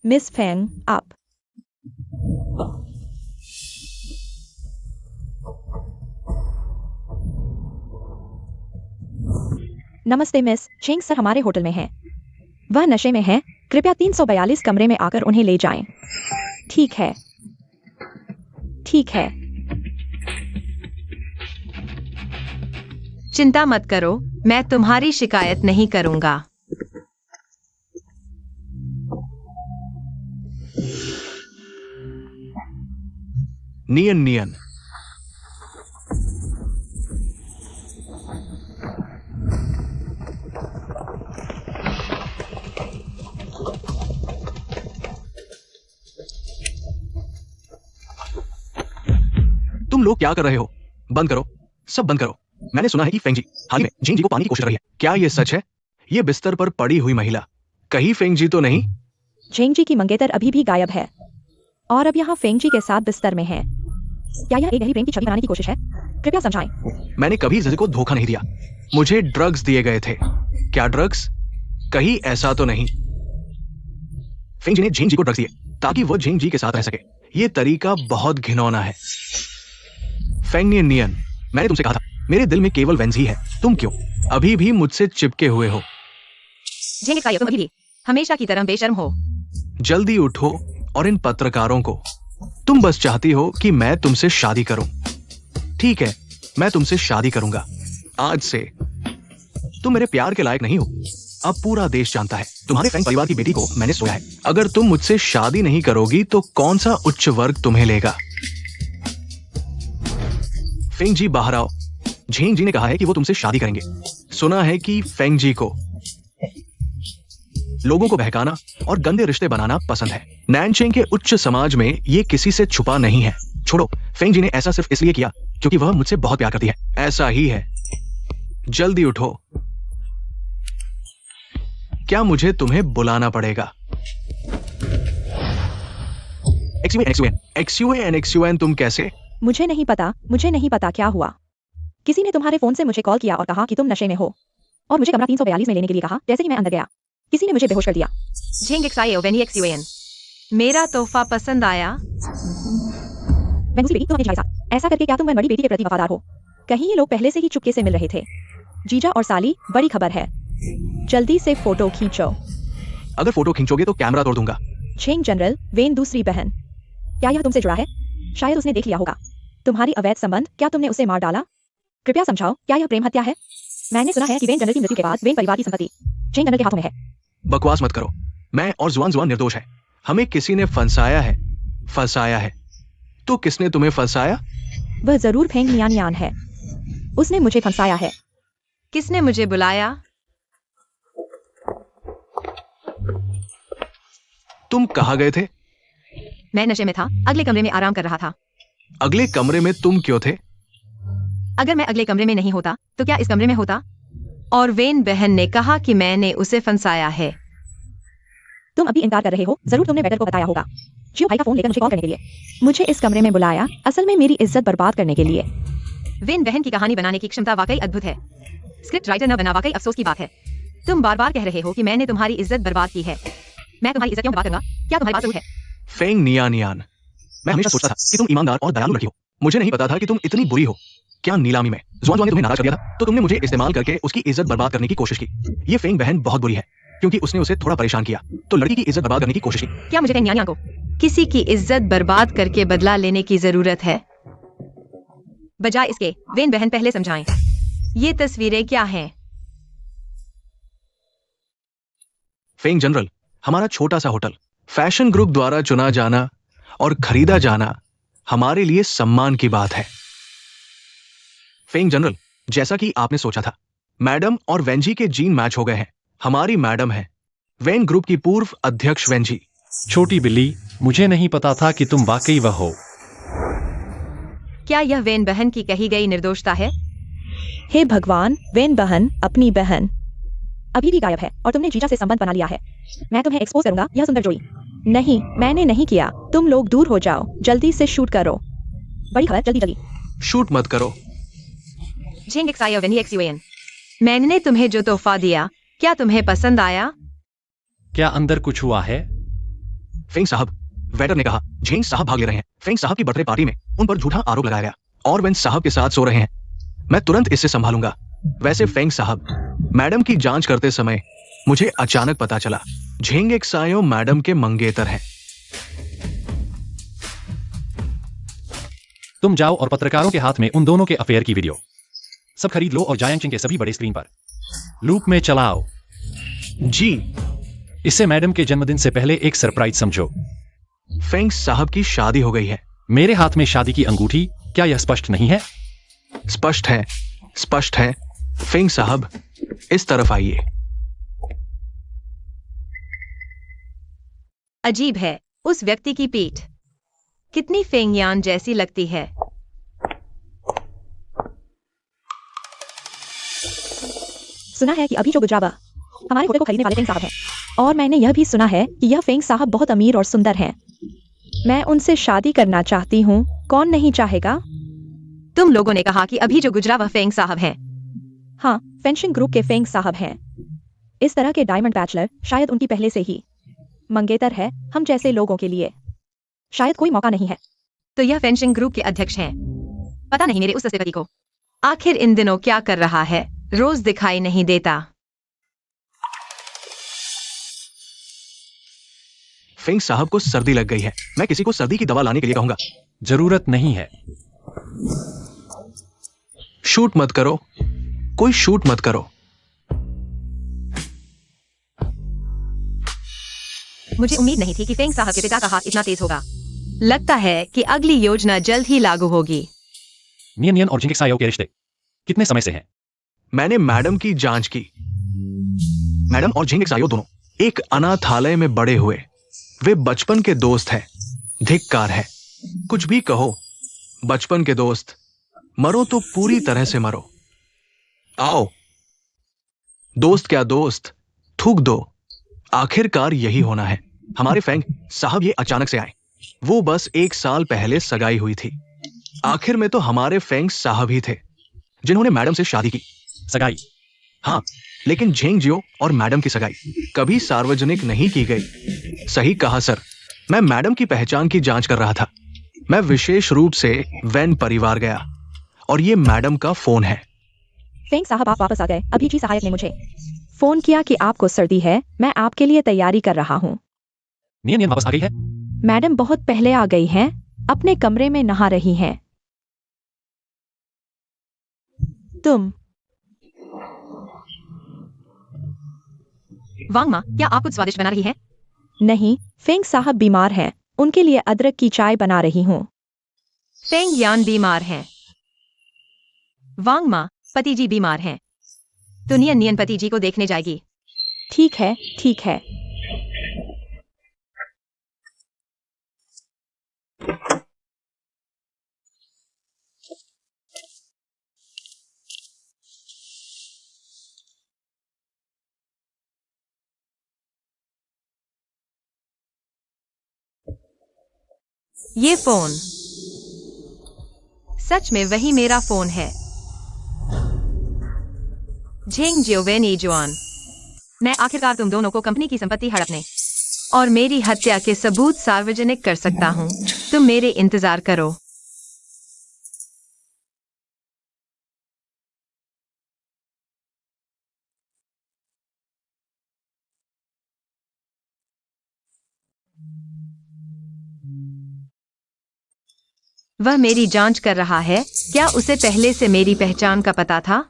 मिस फेंग, आप। नमस्ते मिस, झेंग सर हमारे होटल में हैं। वह नशे में हैं। कृपया 342 कमरे में आकर उन्हें ले जाएं। ठीक है, ठीक है।
चिंता मत करो, मैं तुम्हारी शिकायत नहीं करूंगा।
नियन नियन। तुम लोग क्या कर रहे हो? बंद करो, सब बंद करो। मैंने सुना है कि फेंग जी हाल ही में झेंग जी को पाने की कोशिश कर रही है। क्या यह सच है? ये बिस्तर पर पड़ी हुई महिला कहीं फेंग जी तो नहीं?
झेंग जी की मंगेतर अभी भी गायब है और अब यहाँ फेंग जी के साथ बिस्तर में है। क्या यह एक गहरी प्रेम की छवि बनाने की कोशिश है? कृपया समझाएं।
मैंने कभी जिजे को धोखा नहीं दिया। मुझे ड्रग्स दिए गए थे। क्या ड्रग्स? कहीं ऐसा तो नहीं। फेंग जी ने झेंग जी को ड्रग्स दिए ताकि वो झेंग जी के साथ रह सके। ये तरीका बहुत घिनौना है। फेंग नियन, मैंने तुमसे कहा था मेरे दिल में केवल वेंजी है। तुम क्यों अभी भी मुझसे चिपके हुए हो?
झेंग साहब, तुम अभी भी हमेशा की तरह बेशर्म हो।
जल्दी उठो और इन पत्रकारों को, तुम बस चाहती हो कि मैं तुमसे शादी करूं। ठीक है, मैं तुमसे शादी करूंगा। आज से तुम मेरे प्यार के लायक नहीं हो। अब पूरा देश जानता है तुम्हारे फेंग परिवार की बेटी को मैंने सोया है। अगर तुम मुझसे शादी नहीं करोगी तो कौन सा उच्च वर्ग तुम्हें लेगा? फेंग जी बाहर आओ। झेंग जी ने कहा है कि वो तुमसे शादी करेंगे। सुना है कि फेंग जी को लोगों को बहकाना और गंदे रिश्ते बनाना पसंद है। नैनचेंग के उच्च समाज में ये किसी से छुपा नहीं है। छोड़ो, फेंग जी ने ऐसा सिर्फ इसलिए किया क्योंकि वह मुझसे बहुत प्यार करती है। ऐसा ही है। जल्दी उठो। क्या मुझे तुम्हें बुलाना पड़ेगा? एक्सयूएन तुम कैसे?
मुझे नहीं पता क्या हुआ। किसी ने तुम्हारे फोन से मुझे कॉल किया और कहा कि तुम नशे में हो और मुझे कमरा 342 में लेने के लिए कहा। जैसे ही मैं अंदर गया, किसी ने मुझे बेहोश कर दिया।
झेंग XIO मेरा तोहफा पसंद आया।
वेनूसी बेटी, तुम अपने जीजा के साथ ऐसा करके क्या तुम बड़ी बेटी के प्रति वफादार हो? कहीं ये लोग पहले से ही चुपके से मिल रहे थे। जीजा और साली, बड़ी खबर है। जल्दी से फोटो खींचो।
अगर फोटो खींचोगे तो कैमरा तोड़ दूंगा।
झेंग जनरल, वेन दूसरी बहन। क्या यह तुमसे जुड़ा है? शायद उसने देख लिया होगा तुम्हारी अवैध संबंध। क्या तुमने उसे मार डाला? कृपया समझाओ, क्या यह प्रेम हत्या है? मैंने सुना है कि वेन जनरल की मृत्यु के बाद वेन परिवार की संपत्ति झेंग जनरल के हाथों में है।
बकवास मत करो। मैं और जुआन निर्दोष है। हमें किसी ने फंसाया है। तो किसने तुम्हें फंसाया?
वह जरूर फेंग नियान है। उसने मुझे फंसाया है।
किसने मुझे बुलाया?
तुम कहाँ गए थे?
मैं नशे में था, अगले कमरे में आराम कर रहा था।
अगले कमरे में तुम क्यों थे?
अगर मैं अगले कमरे में नहीं होता तो क्या इस कमरे में होता? और वेन बहन ने कहा कि मैंने उसे फंसाया है।
तुम अभी इनकार कर रहे हो। जरूर तुमने वेटर को बताया होगा। जियो भाई का फोन लेकर मुझे कॉल करने के लिए मुझे इस कमरे में बुलाया, असल में मेरी इज्जत बर्बाद करने के लिए।
वेन बहन की कहानी बनाने की क्षमता वाकई अद्भुत है। स्क्रिप्ट राइटर न बना, वाकई अफसोस की बात है। तुम बार बार कह रहे हो कि मैंने तुम्हारी इज्जत बर्बाद की है। मैं तुम्हारी इज्जत क्यों बर्बाद करूंगा? क्या तुम्हारे पास सबूत है?
फेंग नियान, मैं हमेशा सोचता था कि तुम ईमानदार और दयालु लड़की हो। मुझे नहीं पता था कि तुम इतनी बुरी हो। क्या नीलामी में जुआन ने तुम्हें नाराज कर दिया था? तो तुमने मुझे इस्तेमाल करके उसकी इज्जत बर्बाद करने की कोशिश की। ये फेंग बहन बहुत बुरी है क्योंकि उसने उसे थोड़ा परेशान किया, तो लड़की की इज्जत बर्बाद करने की कोशिश की।
क्या मुझे फेंग नियान को किसी की इज्जत बर्बाद करके बदला लेने की जरूरत है? बजाय इसके वेन बहन पहले समझाएं, ये तस्वीरें क्या हैं?
फेंग जनरल, हमारा छोटा सा होटल फैशन ग्रुप द्वारा चुना जाना और खरीदा जाना हमारे लिए सम्मान की बात है। फेंग जनरल, जैसा कि आपने सोचा था, मैडम और वेंजी के जीन मैच हो गए हैं। हमारी मैडम है वेन ग्रुप की पूर्व अध्यक्ष वेंजी।
छोटी बिल्ली, मुझे नहीं पता था कि तुम वाकई वह हो।
क्या यह वेन बहन की कही गई निर्दोषता है?
हे भगवान, वेन बहन, अपनी बहन अभी भी गायब है और तुमने जीजा से संबंध बना लिया है। मैं तुम्हें एक्सपोज करूंगा, यह सुंदर जोड़ी। नहीं, मैंने नहीं किया। तुम लोग दूर हो जाओ। जल्दी से शूट करो। बड़ी खबर, जल्दी जल्दी।
शूट मत करो।
झेंग XIO मैंने तुम्हें जो तोहफा दिया, क्या तुम्हें पसंद आया?
क्या अंदर कुछ हुआ है?
फेंग साहब, वेटर ने कहा झेंग साहब भाग ले रहे हैं। फेंग साहब की बर्थडे पार्टी में उन पर झूठा आरोप लगाया गया और वेन साहब के साथ सो रहे हैं। मैं तुरंत इससे संभालूंगा। वैसे फेंग साहब, मैडम की जांच करते समय मुझे अचानक पता चला झेंग XIO मैडम के मंगेतर हैं।
तुम जाओ और पत्रकारों के हाथ में उन दोनों के अफेयर की वीडियो सब खरीद लो और जायांग चिंग के सभी बड़े स्क्रीन पर लूप में चलाओ।
जी।
इससे मैडम के जन्मदिन से पहले एक सरप्राइज समझो।
फेंग साहब की शादी हो गई है।
मेरे हाथ में शादी की अंगूठी, क्या यह स्पष्ट नहीं है?
स्पष्ट है, स्पष्ट है। फेंग साहब, इस तरफ आइए।
अजीब है, उस व्यक्ति की पीठ कितनी फेंगयान जैसी लगती है।
सुना है कि अभी जो गुजरावा हमारे होटल को खरीदने वाले फेंग साहब हैं, और मैंने यह भी सुना है कि यह फेंग साहब बहुत अमीर और सुंदर हैं। मैं उनसे शादी करना चाहती हूँ। कौन नहीं चाहेगा?
तुम लोगों ने कहा कि अभी जो गुजरा वह फेंग साहब हैं।
हाँ, फेंशिंग ग्रुप के फेंग साहब हैं। इस तरह के डायमंड बैचलर शायद उनकी पहले से ही मंगेतर है। हम जैसे लोगों के लिए शायद कोई मौका नहीं है।
तो यह फेंशिंग ग्रुप के अध्यक्ष हैं। पता नहीं मेरे उस सस्ते पति को आखिर इन दिनों क्या कर रहा है, रोज दिखाई नहीं देता।
फेंग साहब को सर्दी लग गई है। मैं किसी को सर्दी की दवा लाने के लिए कहूंगा।
जरूरत नहीं है।
शूट मत करो, कोई शूट मत करो।
मुझे उम्मीद नहीं थी कि फेंग साहब के पिता का हाथ इतना तेज होगा। लगता है कि अगली योजना जल्द ही लागू होगी।
नियन नियन और झेंग XIO के रिश्ते कितने समय से हैं?
मैंने मैडम की जांच की। मैडम और झेंग एक्सायो दोनों एक अनाथालय में बड़े हुए। वे बचपन के दोस्त हैं। धिक्कार है, कुछ भी कहो, बचपन के दोस्त। मरो तो पूरी तरह से मरो। आओ, दोस्त क्या दोस्त, थूक दो। आखिरकार यही होना है। हमारे फेंग साहब ये अचानक से आए। वो बस 1 साल पहले सगाई हुई थी। आखिर में तो हमारे फेंग साहब ही थे जिन्होंने मैडम से शादी की।
सगाई?
हाँ, लेकिन झेंग जियो और मैडम की सगाई कभी सार्वजनिक नहीं की गई। सही कहा सर, मैं मैडम की पहचान की जांच कर रहा था। मैं विशेष रूप से वैन परिवार गया और ये मैडम का फोन है।
फेंग साहब आप वापस आ गए। अभी जी सहायक ने मुझे फोन किया कि आपको सर्दी है। मैं आपके लिए तैयारी कर रहा हूँ।
नियन नियन वापस आ गई है?
मैडम बहुत पहले आ गई हैं, अपने कमरे में नहा रही हैं। तुम
वांग माँ, क्या आप कुछ स्वादिष्ट बना रही हैं?
नहीं, फेंग साहब बीमार हैं। उनके लिए अदरक की चाय बना रही हूँ।
फेंग यान बीमार हैं। वांग माँ, पति जी बीमार हैं, तो नियन नियन पति जी को देखने जाएगी।
ठीक है, ठीक है।
ये फोन सच में वही मेरा फोन है। झेंग जियोवेनी जुआन, मैं आखिरकार तुम दोनों को कंपनी की संपत्ति हड़पने और मेरी हत्या के सबूत सार्वजनिक कर सकता हूँ। तुम मेरे इंतजार करो। वह मेरी जांच कर रहा है। क्या उसे पहले से मेरी पहचान का पता था?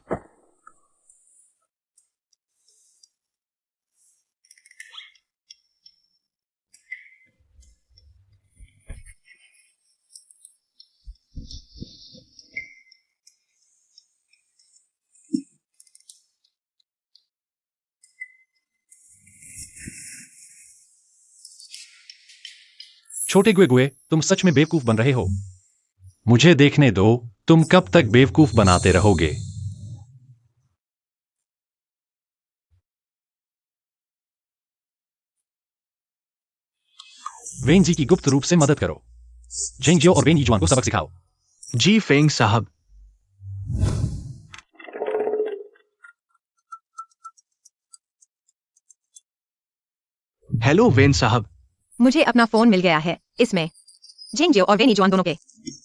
छोटे गुए गुए, तुम सच में बेवकूफ बन रहे हो। मुझे देखने दो, तुम कब तक बेवकूफ बनाते रहोगे। वेन जी की गुप्त रूप से मदद करो। झेंग जियो और वेन यीजुआन को सबक सिखाओ।
जी फेंग साहब। हेलो वेन साहब।
मुझे अपना फोन मिल गया है। इसमें झेंग जियो और वेन यीजुआन दोनों के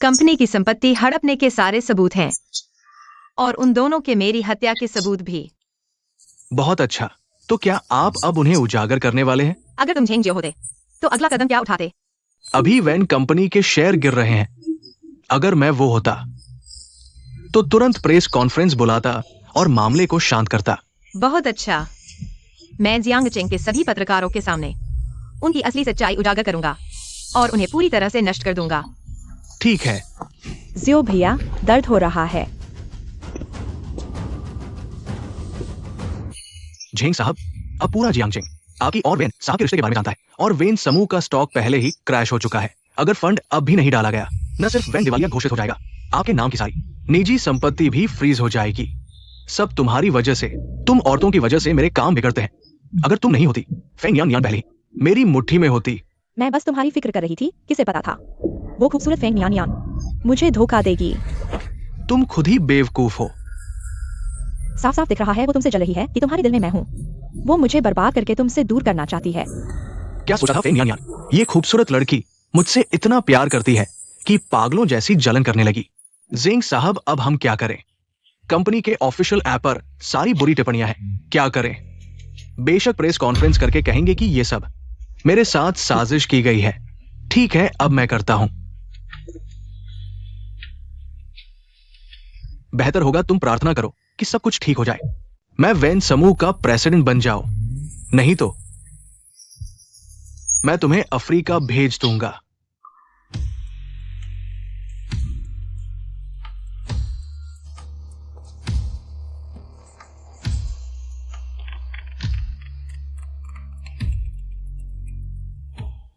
कंपनी की संपत्ति हड़पने के सारे सबूत हैं और उन दोनों के मेरी हत्या के सबूत भी।
बहुत अच्छा, तो क्या आप अब उन्हें उजागर करने वाले हैं?
अगर तुम झेंग जियो होते तो अगला कदम क्या उठाते?
अभी वैन कंपनी के शेयर गिर रहे हैं। अगर मैं वो होता तो तुरंत प्रेस कॉन्फ्रेंस बुलाता और मामले को शांत करता।
बहुत अच्छा, मैं जियांग चेंग के सभी पत्रकारों के सामने उनकी असली सच्चाई उजागर करूंगा और उन्हें पूरी तरह से नष्ट कर दूंगा।
ठीक है।
जियो भैया, दर्द हो रहा है।
झेंग साहब, अब पूरा जियांगचेंग आपकी और वेन साहब के रिश्ते के बारे में जानता है और वेन समूह का स्टॉक पहले ही क्रैश हो चुका है। अगर फंड अब भी नहीं डाला गया, न सिर्फ वेन दिवालिया घोषित हो जाएगा, आपके नाम की सारी निजी संपत्ति भी फ्रीज हो जाएगी। सब तुम्हारी वजह से, तुम औरतों की वजह से मेरे काम बिगड़ते हैं। अगर तुम नहीं होती, फेंग यान यान पहले ही मेरी मुट्ठी में होती।
मैं बस तुम्हारी फिक्र कर रही थी। किसे पता था वो खूबसूरत फेंग यान यान मुझे धोखा देगी।
तुम खुद ही बेवकूफ हो।
साफ साफ दिख रहा है वो तुमसे जल रही है कि तुम्हारे दिल में मैं हूँ। वो मुझे बर्बाद करके तुमसे दूर करना चाहती है।
क्या सोचा था फेंग यान यान? ये खूबसूरत लड़की मुझसे इतना प्यार करती है कि पागलों जैसी जलन करने लगी। जिंग साहब, अब हम क्या करें? कंपनी के ऑफिशियल ऐप पर सारी बुरी टिप्पणियां हैं। क्या करें? बेशक प्रेस कॉन्फ्रेंस करके कहेंगे कि ये सब मेरे साथ साजिश की गई है। ठीक है, अब मैं करता हूं। बेहतर होगा तुम प्रार्थना करो कि सब कुछ ठीक हो जाए। मैं वैन समूह का प्रेसिडेंट बन जाओ, नहीं तो मैं तुम्हें अफ्रीका भेज दूंगा।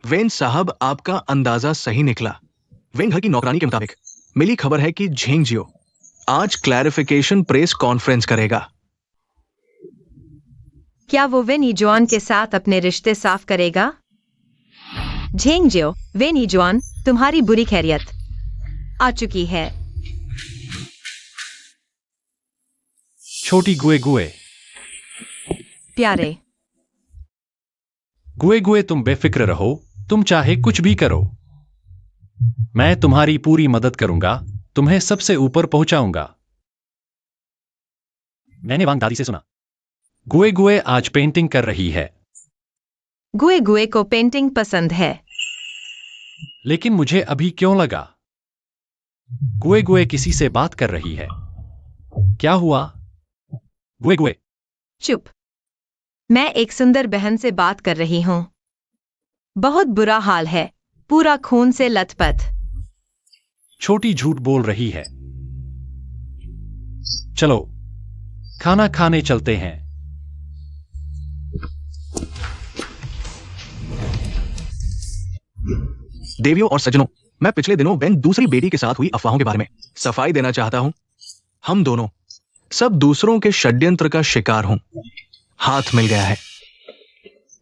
वेन साहब, आपका अंदाजा सही निकला। वेन घर की नौकरानी के मुताबिक मिली खबर है कि झेंग जियो आज क्लैरिफिकेशन प्रेस कॉन्फ्रेंस करेगा।
क्या वो वेन ईजुआन के साथ अपने रिश्ते साफ करेगा? झेंग जियो, वेन ईजुआन, तुम्हारी बुरी खैरियत आ चुकी है।
छोटी गुए गुए।
प्यारे
गुए गुए, तुम बेफिक्र रहो, तुम चाहे कुछ भी करो, मैं तुम्हारी पूरी मदद करूंगा, तुम्हें सबसे ऊपर पहुंचाऊंगा। मैंने वांग दादी से सुना। गुए गुए आज पेंटिंग कर रही है।
गुए गुए को पेंटिंग पसंद है।
लेकिन मुझे अभी क्यों लगा गुए गुए किसी से बात कर रही है। क्या हुआ? गुए गुए
चुप। मैं एक सुंदर बहन से बात कर रही हूं। बहुत बुरा हाल है, पूरा खून से लथपथ।
छोटी झूठ बोल रही है। चलो खाना खाने चलते हैं।
देवियों और सज्जनों, मैं पिछले दिनों वेन दूसरी बेटी के साथ हुई अफवाहों के बारे में सफाई देना चाहता हूं। हम दोनों सब दूसरों के षड्यंत्र का शिकार हूं। हाथ मिल गया है।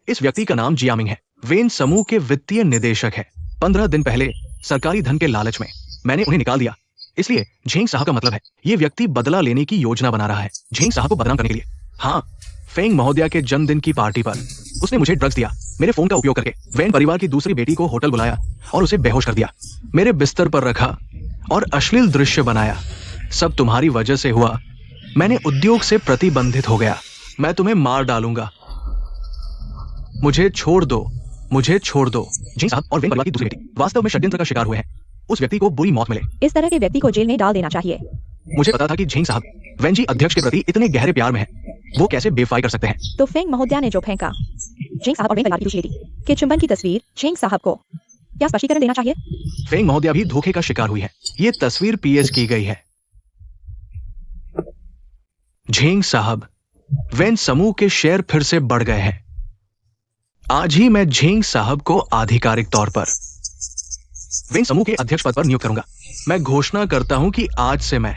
इस व्यक्ति का नाम जियामिंग है। वेन समूह के वित्तीय निदेशक है। 15 दिन पहले सरकारी धन के लालच में मैंने उन्हें निकाल दिया। इसलिए झेंग साहब का मतलब है ये व्यक्ति बदला लेने की योजना बना रहा है झेंग साहब को बदनाम करने के लिए। हाँ, फेंग महोदया के जन्मदिन की पार्टी पर उसने मुझे ड्रग्स दिया। मेरे फोन का उपयोग करके वेन परिवार की दूसरी बेटी को होटल बुलाया और उसे बेहोश कर दिया, मेरे बिस्तर पर रखा और अश्लील दृश्य बनाया। सब तुम्हारी वजह से हुआ। मैंने उद्योग से प्रतिबंधित हो गया। मैं तुम्हें मार डालूंगा। मुझे छोड़ दो, मुझे छोड़ दो। झेंग साहब और वेन परिवार की दूसरी बेटी वास्तव में षड्यंत्र का शिकार हुए हैं। उस व्यक्ति को बुरी मौत मिले।
इस तरह के व्यक्ति को जेल में डाल देना चाहिए।
मुझे पता था कि झेंग साहब वेनजी अध्यक्ष के प्रति इतने गहरे प्यार में हैं। वो कैसे बेवफाई कर सकते हैं?
तो फेंग महोदया ने जो फेंका झेंग साहब और वेन परिवार की दूसरी बेटी के चुंबन की तस्वीर झेंग साहब को क्या स्पष्टीकरण देना चाहिए?
फेंग महोदया भी धोखे का शिकार हुई है। ये तस्वीर पीएस की गई है। झेंग साहब, वेन समूह के शेयर फिर से बढ़ गए हैं। आज ही मैं झेंग साहब को आधिकारिक तौर पर वेन समूह के अध्यक्ष पद पर नियुक्त करूंगा। मैं घोषणा करता हूं कि आज से मैं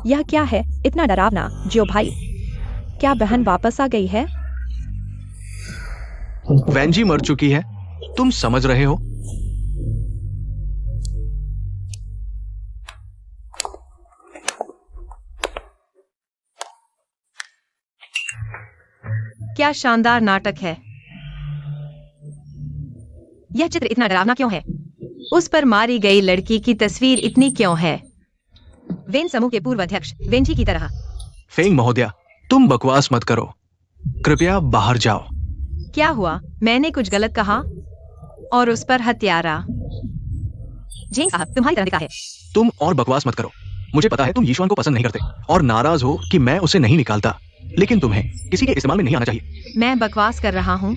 यह क्या है इतना डरावना? जियो भाई, क्या बहन वापस आ गई है?
वेनजी मर चुकी है, तुम समझ रहे हो?
क्या शानदार नाटक है। यह चित्र इतना डरावना क्यों है? उस पर मारी गई लड़की की तस्वीर इतनी क्यों है? वेन समूह के पूर्व अध्यक्ष वेनजी की तरह।
फेंग महोदया, तुम बकवास मत करो। कृपया बाहर जाओ।
क्या हुआ? मैंने कुछ गलत कहा? और उस पर हत्यारा। झेंग साहब तुम्हारी तरह दिखा है।
तुम और बकवास मत करो। मुझे पता है तुम यीशुआन को पसंद नहीं करते और नाराज हो कि मैं उसे नहीं निकालता, लेकिन तुम्हें किसी के इस्तेमाल में नहीं आना चाहिए।
मैं बकवास कर रहा हूँ?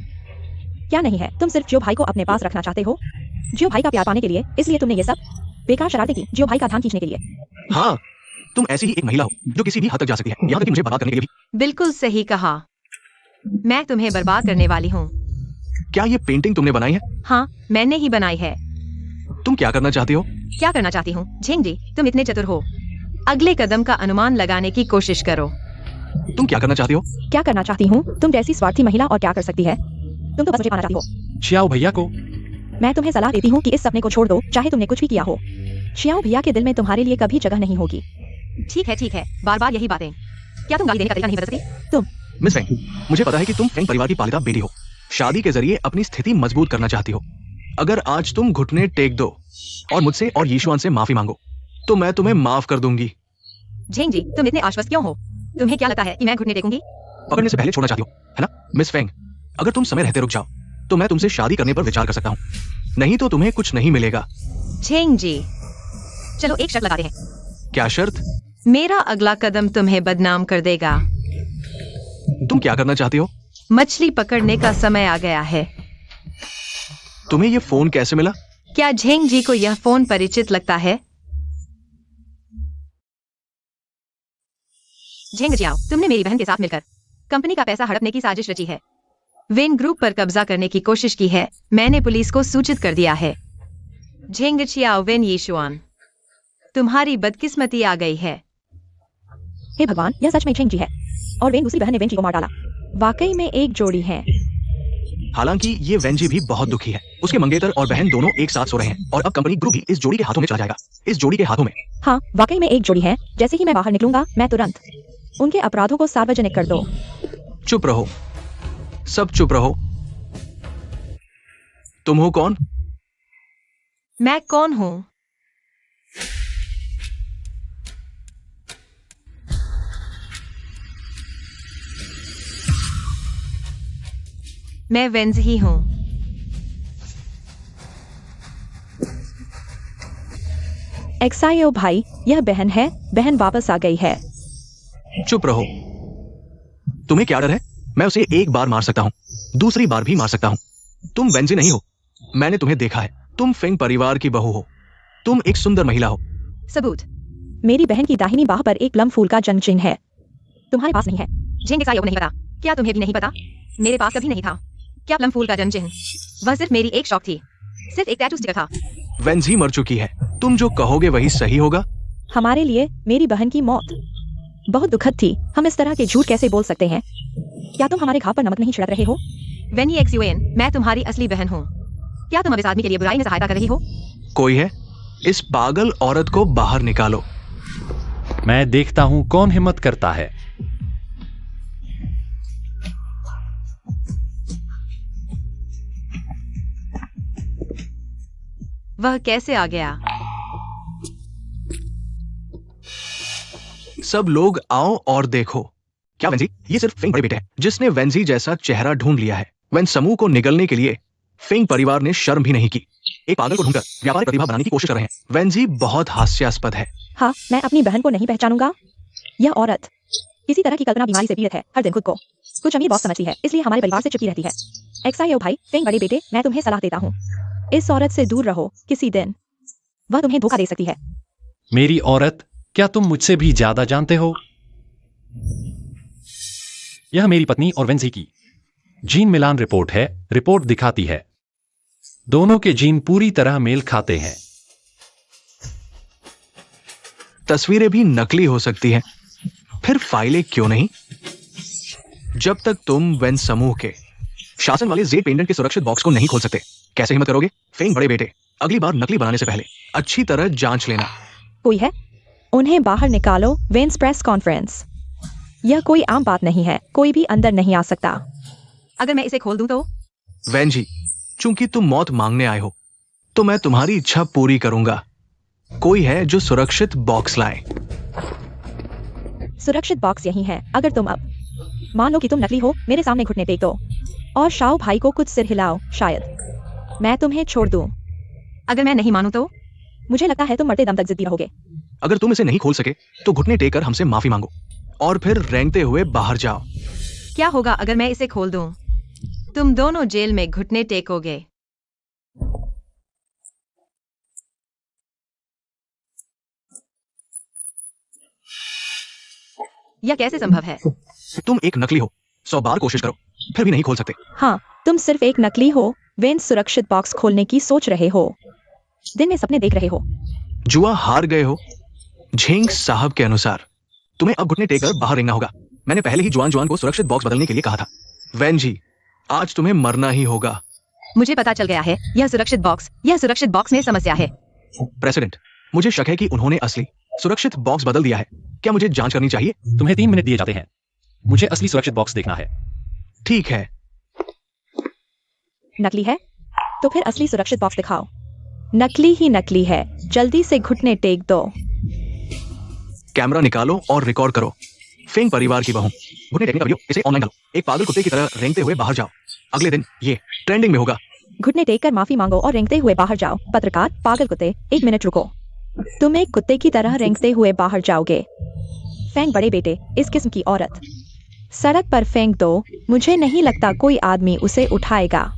क्या नहीं है, तुम सिर्फ जियो भाई को अपने पास रखना चाहते हो, जियो भाई का प्यार पाने के लिए। इसलिए तुमने ये सब बेकार शरारतें की जियो भाई का ध्यान खींचने के लिए।
हाँ, तुम ऐसी ही एक महिला हो जो किसी भी हद तक जा सकती है, यहाँ तक कि मुझे बर्बाद करने के लिए भी।
बिल्कुल सही कहा। मैं तुम्हें बर्बाद करने वाली हूँ।
क्या ये पेंटिंग तुमने बनाई है?
हाँ, मैंने ही बनाई है।
तुम क्या करना चाहती हो?
क्या करना चाहती हूँ? झेंग जी, तुम इतने चतुर हो। अगले कदम का अनुमान लगाने की कोशिश करो।
तुम क्या करना चाहती हो?
क्या करना चाहती हूँ? तुम जैसी स्वार्थी महिला और क्या कर सकती है? तुम तो बस मुझे पाना चाहती हो।
छियाओ भैया को
मैं तुम्हें सलाह देती हूँ कि इस सपने को छोड़ दो, चाहे तुमने कुछ भी किया हो। शियाओ भैया के दिल में तुम्हारे लिए कभी जगह नहीं होगी।
ठीक है, बार बार यही बातें। क्या तुम गाली देने का तरीका नहीं बदल सकती?
तुम
मिस फेंग, मुझे पता है कि तुम फेंग परिवार की पालिता बेटी हो। शादी के जरिए अपनी स्थिति मजबूत करना चाहती हो। अगर आज तुम घुटने टेक दो और मुझसे और यीशुआन से माफी मांगो, तो मैं तुम्हें माफ कर दूंगी।
झेंग जी, तुम इतने आश्वस्त क्यों हो? तुम्हें क्या लगता है कि मैं घुटने टेकूंगी?
पकड़ने से पहले छोड़ना चाहती हो, है ना? मिस फेंग, अगर तुम समय रहते रुक जाओ, तो मैं तुमसे शादी करने पर विचार कर सकता हूँ। नहीं तो तुम्हें कुछ नहीं मिलेगा।
झेंग जी, चलो एक शर्त लगाते हैं।
क्या शर्त?
मेरा अगला कदम तुम्हें बदनाम कर देगा।
तुम क्या करना चाहती हो?
मछली पकड़ने का समय आ गया है।
तुम्हें ये फोन कैसे मिला?
क्या झेंग जी को यह फोन परिचित लगता है? झेंग जियाओ, तुमने मेरी बहन के साथ मिलकर कंपनी का पैसा हड़पने की साजिश रची है। वेन ग्रुप पर कब्जा करने की कोशिश की है। मैंने पुलिस को सूचित कर दिया है। झेंग जियाओ वेन यीशुआन, तुम्हारी बदकिस्मती आ गई है।
हे भगवान, यह सच में झेंग जी है और वेन दूसरी बहन ने वेन जी को मार डाला। वाकई में एक जोड़ी है।
हालांकि ये वेंजी भी बहुत दुखी है। उसके मंगेतर और बहन दोनों एक साथ सो रहे हैं और अब कंपनी ग्रुप भी इस जोड़ी के हाथों में चला जाएगा। इस जोड़ी के हाथों में।
हाँ, वाकई में एक जोड़ी है। जैसे ही मैं बाहर निकलूंगा, मैं तुरंत उनके अपराधों को सार्वजनिक कर दो।
चुप रहो, सब चुप रहो। तुम हो कौन?
मैं कौन हूं? मैं वेंज ही हूं।
एक्सायो भाई, यह बहन है। बहन वापस आ गई है।
चुप रहो। तुम्हें क्या डर है? मैं उसे एक बार मार सकता हूँ, दूसरी बार भी मार सकता हूँ। तुम वेंजी नहीं हो। मैंने तुम्हें देखा है। तुम फेंग परिवार की बहू हो। तुम एक सुंदर महिला हो।
सबूत?
मेरी बहन की दाहिनी बाह पर एक प्लम फूल का जन्म चिन्ह है। तुम्हारे पास नहीं है।
झेंग सायो को नहीं पता। क्या तुम्हें भी नहीं पता? मेरे पास कभी नहीं था। क्या प्लम फूल का जन्म चिन्ह? वह सिर्फ मेरी एक शौक थी। सिर्फ एक टैटू स्टिकर था।
वेंजी मर चुकी है। तुम जो कहोगे वही सही होगा।
हमारे लिए मेरी बहन की मौत बहुत दुखद थी। हम इस तरह के झूठ कैसे बोल सकते हैं? क्या तुम हमारे घाव पर नमक नहीं छिड़क रहे हो?
वेनी एक्सयूएन, मैं तुम्हारी असली बहन हूँ। क्या तुम अब इस आदमी के लिए बुराई में सहायता कर रही हो?
कोई है? इस पागल औरत को बाहर निकालो।
मैं देखता हूं कौन हिम्मत करता है।
वह कैसे आ गया?
सब लोग आओ और देखो। क्या वेंजी? ये सिर्फ फेंग बड़े बेटे है जिसने वेंजी जैसा चेहरा ढूंढ लिया है। वेन समूह को निगलने के लिए फेंग परिवार ने शर्म भी नहीं की। एक पागल को ढूंढकर व्यापारिक प्रतिभा बनाने की कोशिश कर रहे हैं। वेंजी बहुत हास्यास्पद है।
हाँ, मैं अपनी बहन को नहीं पहचानूंगा। यह औरत किसी तरह की कल्पना बीमारी से पीड़ित है। हर दिन खुद को कुछ अमीर बॉस समझती है, इसलिए हमारे परिवार से चिपकी रहती है। एक्सायो भाई, फेंग बड़े बेटे, मैं तुम्हें सलाह देता हूँ, इस औरत से दूर रहो। किसी दिन वह तुम्हें धोखा दे सकती है।
मेरी औरत? क्या तुम मुझसे भी ज्यादा जानते हो? यह मेरी पत्नी और वेंजी की जीन मिलान रिपोर्ट है। रिपोर्ट दिखाती है दोनों के जीन पूरी तरह मेल खाते हैं।
तस्वीरें भी नकली हो सकती हैं, फिर फाइलें क्यों नहीं? जब तक तुम वेन समूह के शासन वाले जेड पेंडेंट के सुरक्षित बॉक्स को नहीं खोल सकते, कैसे हिम्मत करोगे? फेंग बड़े बेटे, अगली बार नकली बनाने से पहले अच्छी तरह जांच लेना।
कोई है? उन्हें बाहर निकालो। Vance press conference. यह कोई आम बात नहीं है। कोई भी अंदर नहीं आ सकता।
अगर मैं इसे खोल दूं तो?
वेंजी, चूंकि तुम मौत मांगने आए हो, तो मैं तुम्हारी इच्छा पूरी करूंगा। कोई है जो सुरक्षित बॉक्स लाए?
सुरक्षित बॉक्स यही है। अगर तुम अब मान लो कि तुम नकली हो, मेरे सामने घुटने टेक दो और शाओ भाई को कुछ सिर हिलाओ। शायद मैं तुम्हें छोड़ दूं।
अगर मैं नहीं मानूं तो?
मुझे लगता है तुम मरते दम तक जिद्दी रहोगे।
अगर तुम इसे नहीं खोल सके तो घुटने टेक कर हमसे माफी मांगो और फिर रेंगते हुए बाहर जाओ।
क्या होगा अगर मैं इसे खोल दूं? तुम दोनों जेल में घुटने टेकोगे। यह कैसे संभव है?
तुम एक नकली हो। 100 बार कोशिश करो, फिर भी नहीं खोल सकते।
हाँ, तुम सिर्फ एक नकली हो। वेंस सुरक्षित बॉक्स खोलने की सोच रहे हो। दिन में सपने देख रहे हो।
जुआ हार गए हो। झेंग साहब के अनुसार तुम्हें अब घुटने टेक कर बाहर रेंगना होगा। मैंने पहले ही जुआन को सुरक्षित बॉक्स बदलने के लिए कहा था। वैन जी, आज तुम्हें मरना ही होगा।
मुझे पता चल गया है। यह सुरक्षित बॉक्स में समस्या है।
प्रेसिडेंट, मुझे शक है कि उन्होंने असली सुरक्षित बॉक्स बदल दिया है। क्या मुझे जांच करनी चाहिए?
तुम्हें 3 मिनट दिए जाते हैं। मुझे असली सुरक्षित बॉक्स देखना है।
ठीक है।
नकली है तो फिर असली सुरक्षित बॉक्स दिखाओ। नकली ही नकली है। जल्दी से घुटने टेक दो।
कैमरा निकालो और रिकॉर्ड करो। फेंग परिवार की बहू, घुटने टेकने का वीडियो इसे ऑनलाइन डालो। एक पागल कुत्ते की तरह रेंगते हुए बाहर जाओ। अगले दिन ये ट्रेंडिंग में होगा।
घुटने टेक कर माफी मांगो और रेंगते हुए बाहर जाओ। पत्रकार, पागल कुत्ते, 1 मिनट रुको। तुम एक कुत्ते की तरह रेंगते हुए बाहर जाओगे। फेंग बड़े बेटे, इस किस्म की औरत सड़क पर फेंक दो। मुझे नहीं लगता कोई आदमी उसे उठाएगा।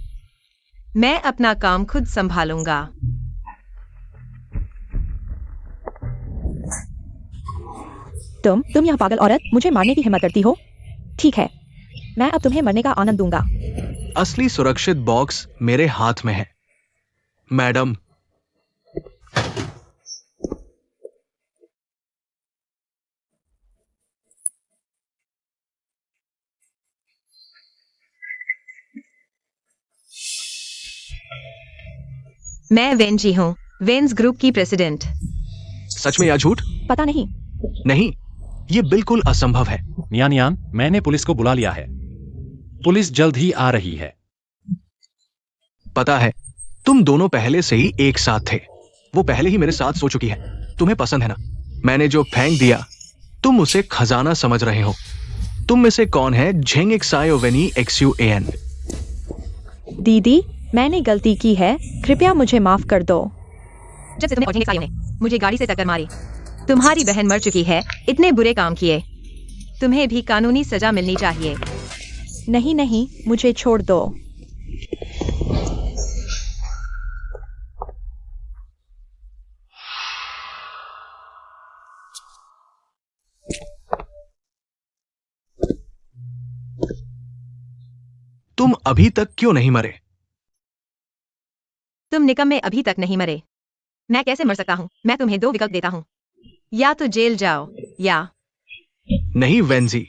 मैं अपना काम खुद संभालूंगा।
तुम यह पागल औरत मुझे मारने की हिम्मत करती हो? ठीक है, मैं अब तुम्हें मरने का आनंद दूंगा।
असली सुरक्षित बॉक्स मेरे हाथ में है मैडम।
मैं वेंजी हूँ, वेंस ग्रुप की प्रेसिडेंट।
सच में या झूठ?
पता नहीं।
नहीं, ये बिल्कुल असंभव है।
नियान नियान, मैंने पुलिस को बुला लिया है। पुलिस जल्द ही आ रही है।
पता है, तुम दोनों पहले से ही एक साथ थे। वो पहले ही मेरे साथ सो चुकी है। तुम्हें पसंद है ना? मैंने जो फेंक दिया तुम उसे खजाना समझ रहे हो। तुम में से कौन है झेंग एक्सायो वेनी XUAN?
दीदी, मैंने गलती की है, कृपया मुझे माफ कर दो।
जब से तुमने और झेंग एक्सायो ने मुझे गाड़ी से टक्कर मारी, तुम्हारी बहन मर चुकी है। इतने बुरे काम किए, तुम्हें भी कानूनी सजा मिलनी चाहिए।
नहीं नहीं, मुझे छोड़ दो।
तुम अभी तक क्यों नहीं मरे?
तुम निकम्मे अभी तक नहीं मरे। मैं कैसे मर सकता हूँ? मैं तुम्हें 2 विकल्प देता हूँ, या तो जेल जाओ या।
नहीं वेंजी,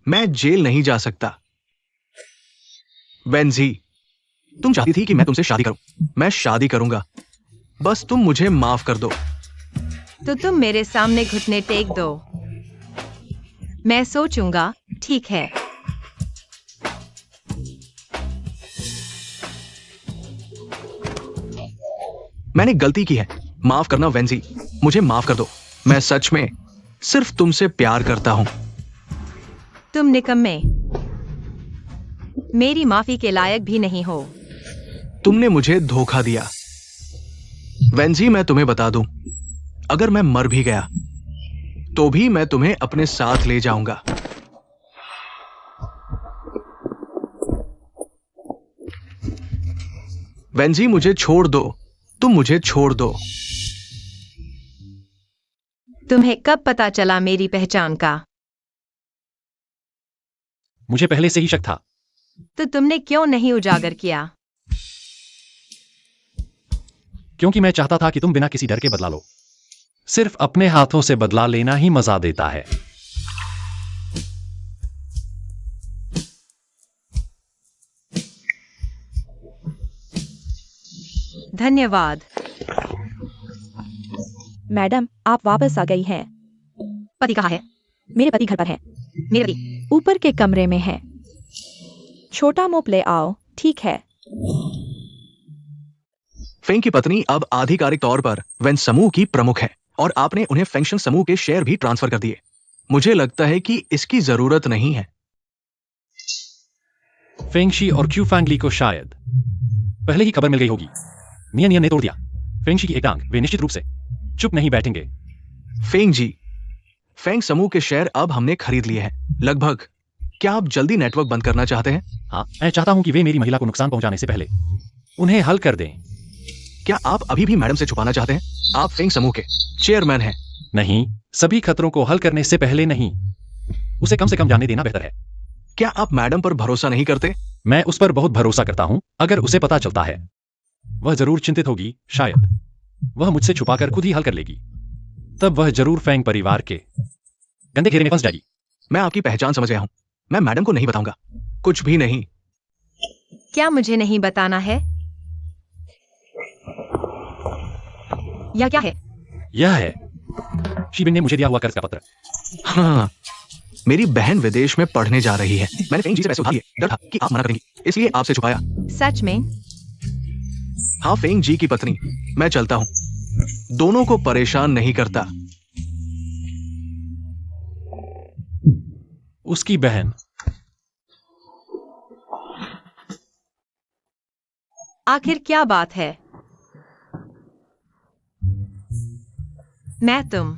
मैं जेल नहीं जा सकता। वेंजी, तुम चाहती थी कि मैं तुमसे शादी करूं। मैं शादी करूंगा, बस तुम मुझे माफ कर दो।
तो तुम मेरे सामने घुटने टेक दो, मैं सोचूंगा। ठीक है।
मैंने गलती की है, माफ करना वेंजी, मुझे माफ कर दो। मैं सच में सिर्फ तुमसे प्यार करता हूं।
तुम निकम्मे मेरी माफी के लायक भी नहीं हो।
तुमने मुझे धोखा दिया। वेंजी, मैं तुम्हें बता दूं, अगर मैं मर भी गया तो भी मैं तुम्हें अपने साथ ले जाऊंगा। वेंजी, मुझे छोड़ दो, तुम मुझे छोड़ दो।
तुम्हें कब पता चला मेरी पहचान का?
मुझे पहले से ही शक था।
तो तुमने क्यों नहीं उजागर किया?
क्योंकि मैं चाहता था कि तुम बिना किसी डर के बदला लो। सिर्फ अपने हाथों से बदला लेना ही मजा देता है।
धन्यवाद।
मैडम, आप वापस आ गई हैं।
पति कहाँ है?
मेरे पति घर पर हैं।
मेरे पति
ऊपर के कमरे में हैं। छोटा मोप ले आओ। ठीक है।
फेंग की पत्नी अब आधिकारिक तौर पर वेन समूह की प्रमुख है और आपने उन्हें फेंक्शन समूह के शेयर भी ट्रांसफर कर दिए। मुझे लगता है कि इसकी जरूरत नहीं है।
फेंगशी और क्यू फैंगली को शायद पहले ही खबर मिल गई होगी। नियन नियन ने तोड़ दिया फेंगशी की एक टांग। वे निश्चित रूप से चुप नहीं बैठेंगे।
फेंग जी, फेंग समूह के शेयर अब हमने खरीद लिए हैं, लगभग। क्या आप जल्दी नेटवर्क बंद करना चाहते हैं?
हाँ, मैं चाहता हूं कि वे मेरी महिला को नुकसान पहुंचाने से पहले उन्हें हल कर दें।
क्या आप अभी भी मैडम से छुपाना चाहते हैं? आप फेंग समूह के चेयरमैन हैं।
नहीं, सभी खतरों को हल करने से पहले नहीं। उसे कम से कम जाने देना बेहतर है।
क्या आप मैडम पर भरोसा नहीं करते?
मैं उस पर बहुत भरोसा करता हूं। अगर उसे पता चलता है, वह जरूर चिंतित होगी। शायद वह मुझसे छुपाकर खुद ही हल कर लेगी। तब वह जरूर फेंग परिवार के गंदे घेरे में फंस जाएगी।
मैं आपकी पहचान समझ गया हूं। मैं मैडम को नहीं बताऊंगा, कुछ भी नहीं।
क्या मुझे नहीं बताना है? यह क्या है?
यह है शीबिन ने मुझे दिया हुआ कर्ज का पत्र।
हाँ, मेरी बहन विदेश में पढ़ने जा रही है। मैंने फेंग जी से पैसे उधार लिए, डर था कि आप मना करेंगी, इसलिए आपसे छुपाया।
सच में?
हाँ फेंग जी की पत्नी, मैं चलता हूं। दोनों को परेशान नहीं करता।
उसकी बहन
आखिर क्या बात है? मैं तुम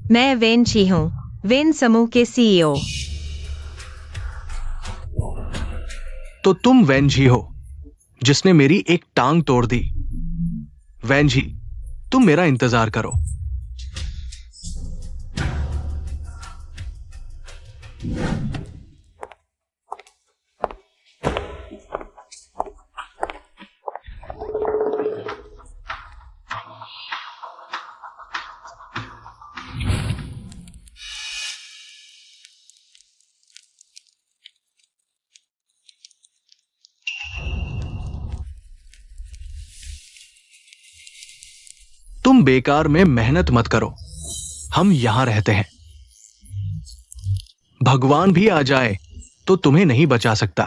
मैं वेन छी हूँ, वेन समूह के सीईओ।
तो तुम वैन जी हो, जिसने मेरी एक टांग तोड़ दी। वैन जी, तुम मेरा इंतजार करो। तुम बेकार में मेहनत मत करो, हम यहां रहते हैं। भगवान भी आ जाए तो तुम्हें नहीं बचा सकता।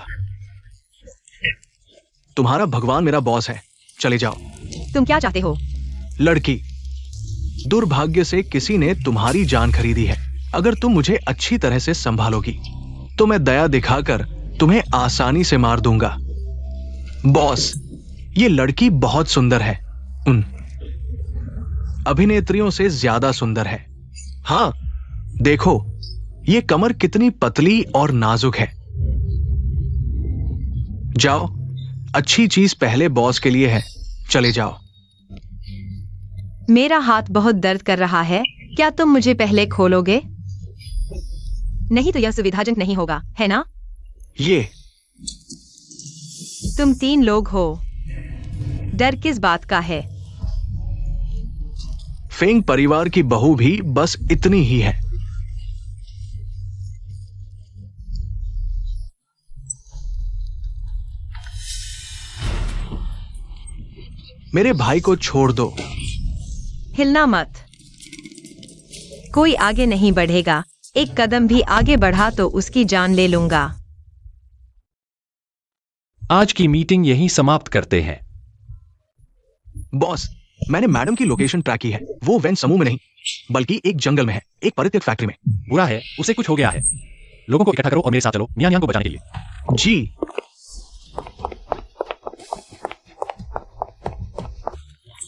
तुम्हारा भगवान मेरा बॉस है, चले जाओ।
तुम क्या चाहते हो?
लड़की, दुर्भाग्य से किसी ने तुम्हारी जान खरीदी है। अगर तुम मुझे अच्छी तरह से संभालोगी तो मैं दया दिखाकर तुम्हें आसानी से मार दूंगा। बॉस, ये लड़की बहुत सुंदर है, उन अभिनेत्रियों से ज्यादा सुंदर है। हां, देखो ये कमर कितनी पतली और नाजुक है। जाओ, अच्छी चीज पहले बॉस के लिए है, चले जाओ।
मेरा हाथ बहुत दर्द कर रहा है, क्या तुम मुझे पहले खोलोगे? नहीं तो यह सुविधाजनक नहीं होगा, है ना?
ये
तुम 3 लोग हो, डर किस बात का है?
फेंग परिवार की बहू भी बस इतनी ही है। मेरे भाई को छोड़ दो।
हिलना मत, कोई आगे नहीं बढ़ेगा। एक कदम भी आगे बढ़ा तो उसकी जान ले लूंगा।
आज की मीटिंग यहीं समाप्त करते हैं।
बॉस, मैंने मैडम की लोकेशन ट्रैक की है। वो वैन समूह में नहीं, बल्कि एक जंगल में है, एक परित्यक्त फैक्ट्री में।
बुरा है, उसे कुछ हो गया है। लोगों को इकट्ठा करो और मेरे साथ चलो नियानियांग को बचाने के लिए।
जी।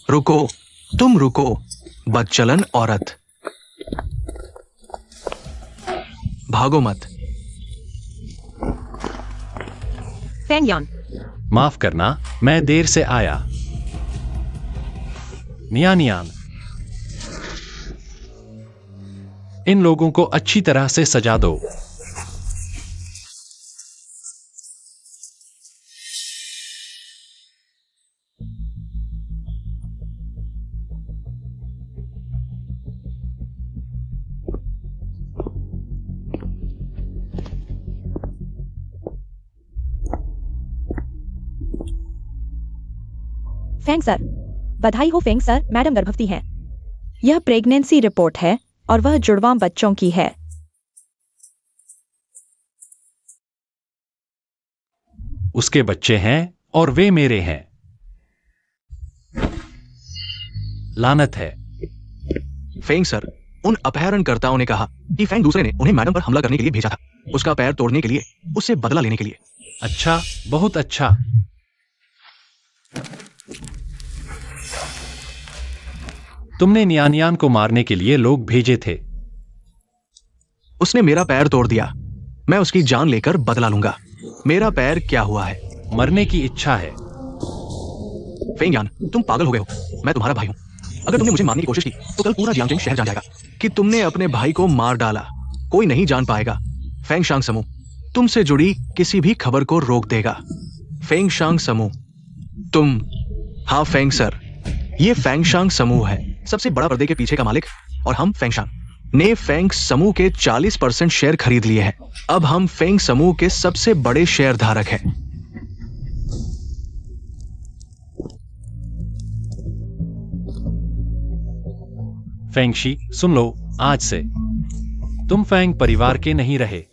रुको, तुम रुको, बदचलन औरत। भागो मत।
फेंगयान,
माफ करना, मैं देर से आया। नियानियान, इन लोगों को अच्छी तरह से सजा दो।
फेंग सर, बधाई हो फेंग सर, मैडम गर्भवती हैं। यह प्रेगनेंसी रिपोर्ट है और वह जुड़वां बच्चों की है।
उसके बच्चे हैं और वे मेरे हैं। लानत है।
फेंग सर, उन अपहरणकर्ताओं ने कहा कि फेंग दूसरे ने उन्हें मैडम पर हमला करने के लिए भेजा था, उसका पैर तोड़ने के लिए, उससे बदला लेने के लिए।
अच्छा, बहुत अच्छा। तुमने नियानियान को मारने के लिए लोग भेजे थे।
उसने मेरा पैर तोड़ दिया, मैं उसकी जान लेकर बदला लूंगा। मेरा पैर क्या हुआ है?
मरने की इच्छा है।
फेंगयान, तुम पागल हो गए हो। मैं तुम्हारा भाई हूं। अगर तुमने मुझे मारने की कोशिश की तो कल पूरा जियांगजेंग शहर जान जाएगा कि तुमने अपने भाई को मार डाला। कोई नहीं जान पाएगा। फेंगशांग समूह तुमसे जुड़ी किसी भी खबर को रोक देगा। फेंगशांग समूह, तुम। हाँ फेंग सर, ये फेंगशांग समूह है, सबसे बड़ा पर्दे के पीछे का मालिक। और हम फेंगशांग ने फेंग समूह के 40% शेयर खरीद लिए हैं। अब हम फेंग समूह के सबसे बड़े शेयर धारक हैं।
फेंगशी, सुन लो, आज से तुम फेंग परिवार के नहीं रहे।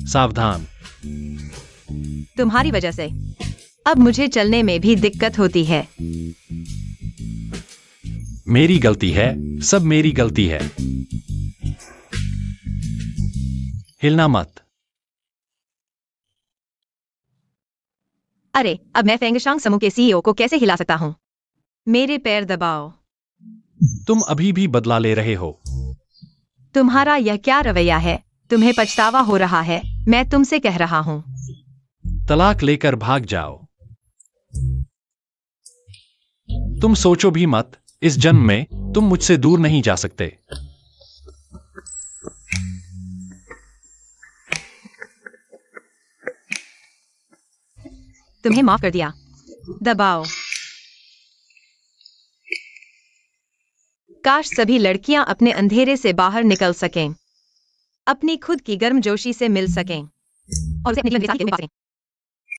सावधान।
तुम्हारी वजह से अब मुझे चलने में भी दिक्कत होती है।
मेरी गलती है, सब मेरी गलती है। हिलना मत।
अरे, अब मैं फेंगशांग समूह के सीईओ को कैसे हिला सकता हूँ? मेरे पैर दबाओ।
तुम अभी भी बदला ले रहे हो।
तुम्हारा यह क्या रवैया है? तुम्हें पछतावा हो रहा है, मैं तुमसे कह रहा हूं।
तलाक लेकर भाग जाओ। तुम सोचो भी मत, इस जन्म में तुम मुझसे दूर नहीं जा सकते।
तुम्हें माफ कर दिया। दबाओ। काश सभी लड़कियां अपने अंधेरे से बाहर निकल सकें, अपनी खुद की गर्मजोशी से मिल सकें और उसे अपने जीवन के साथी के रूप में पा सकें।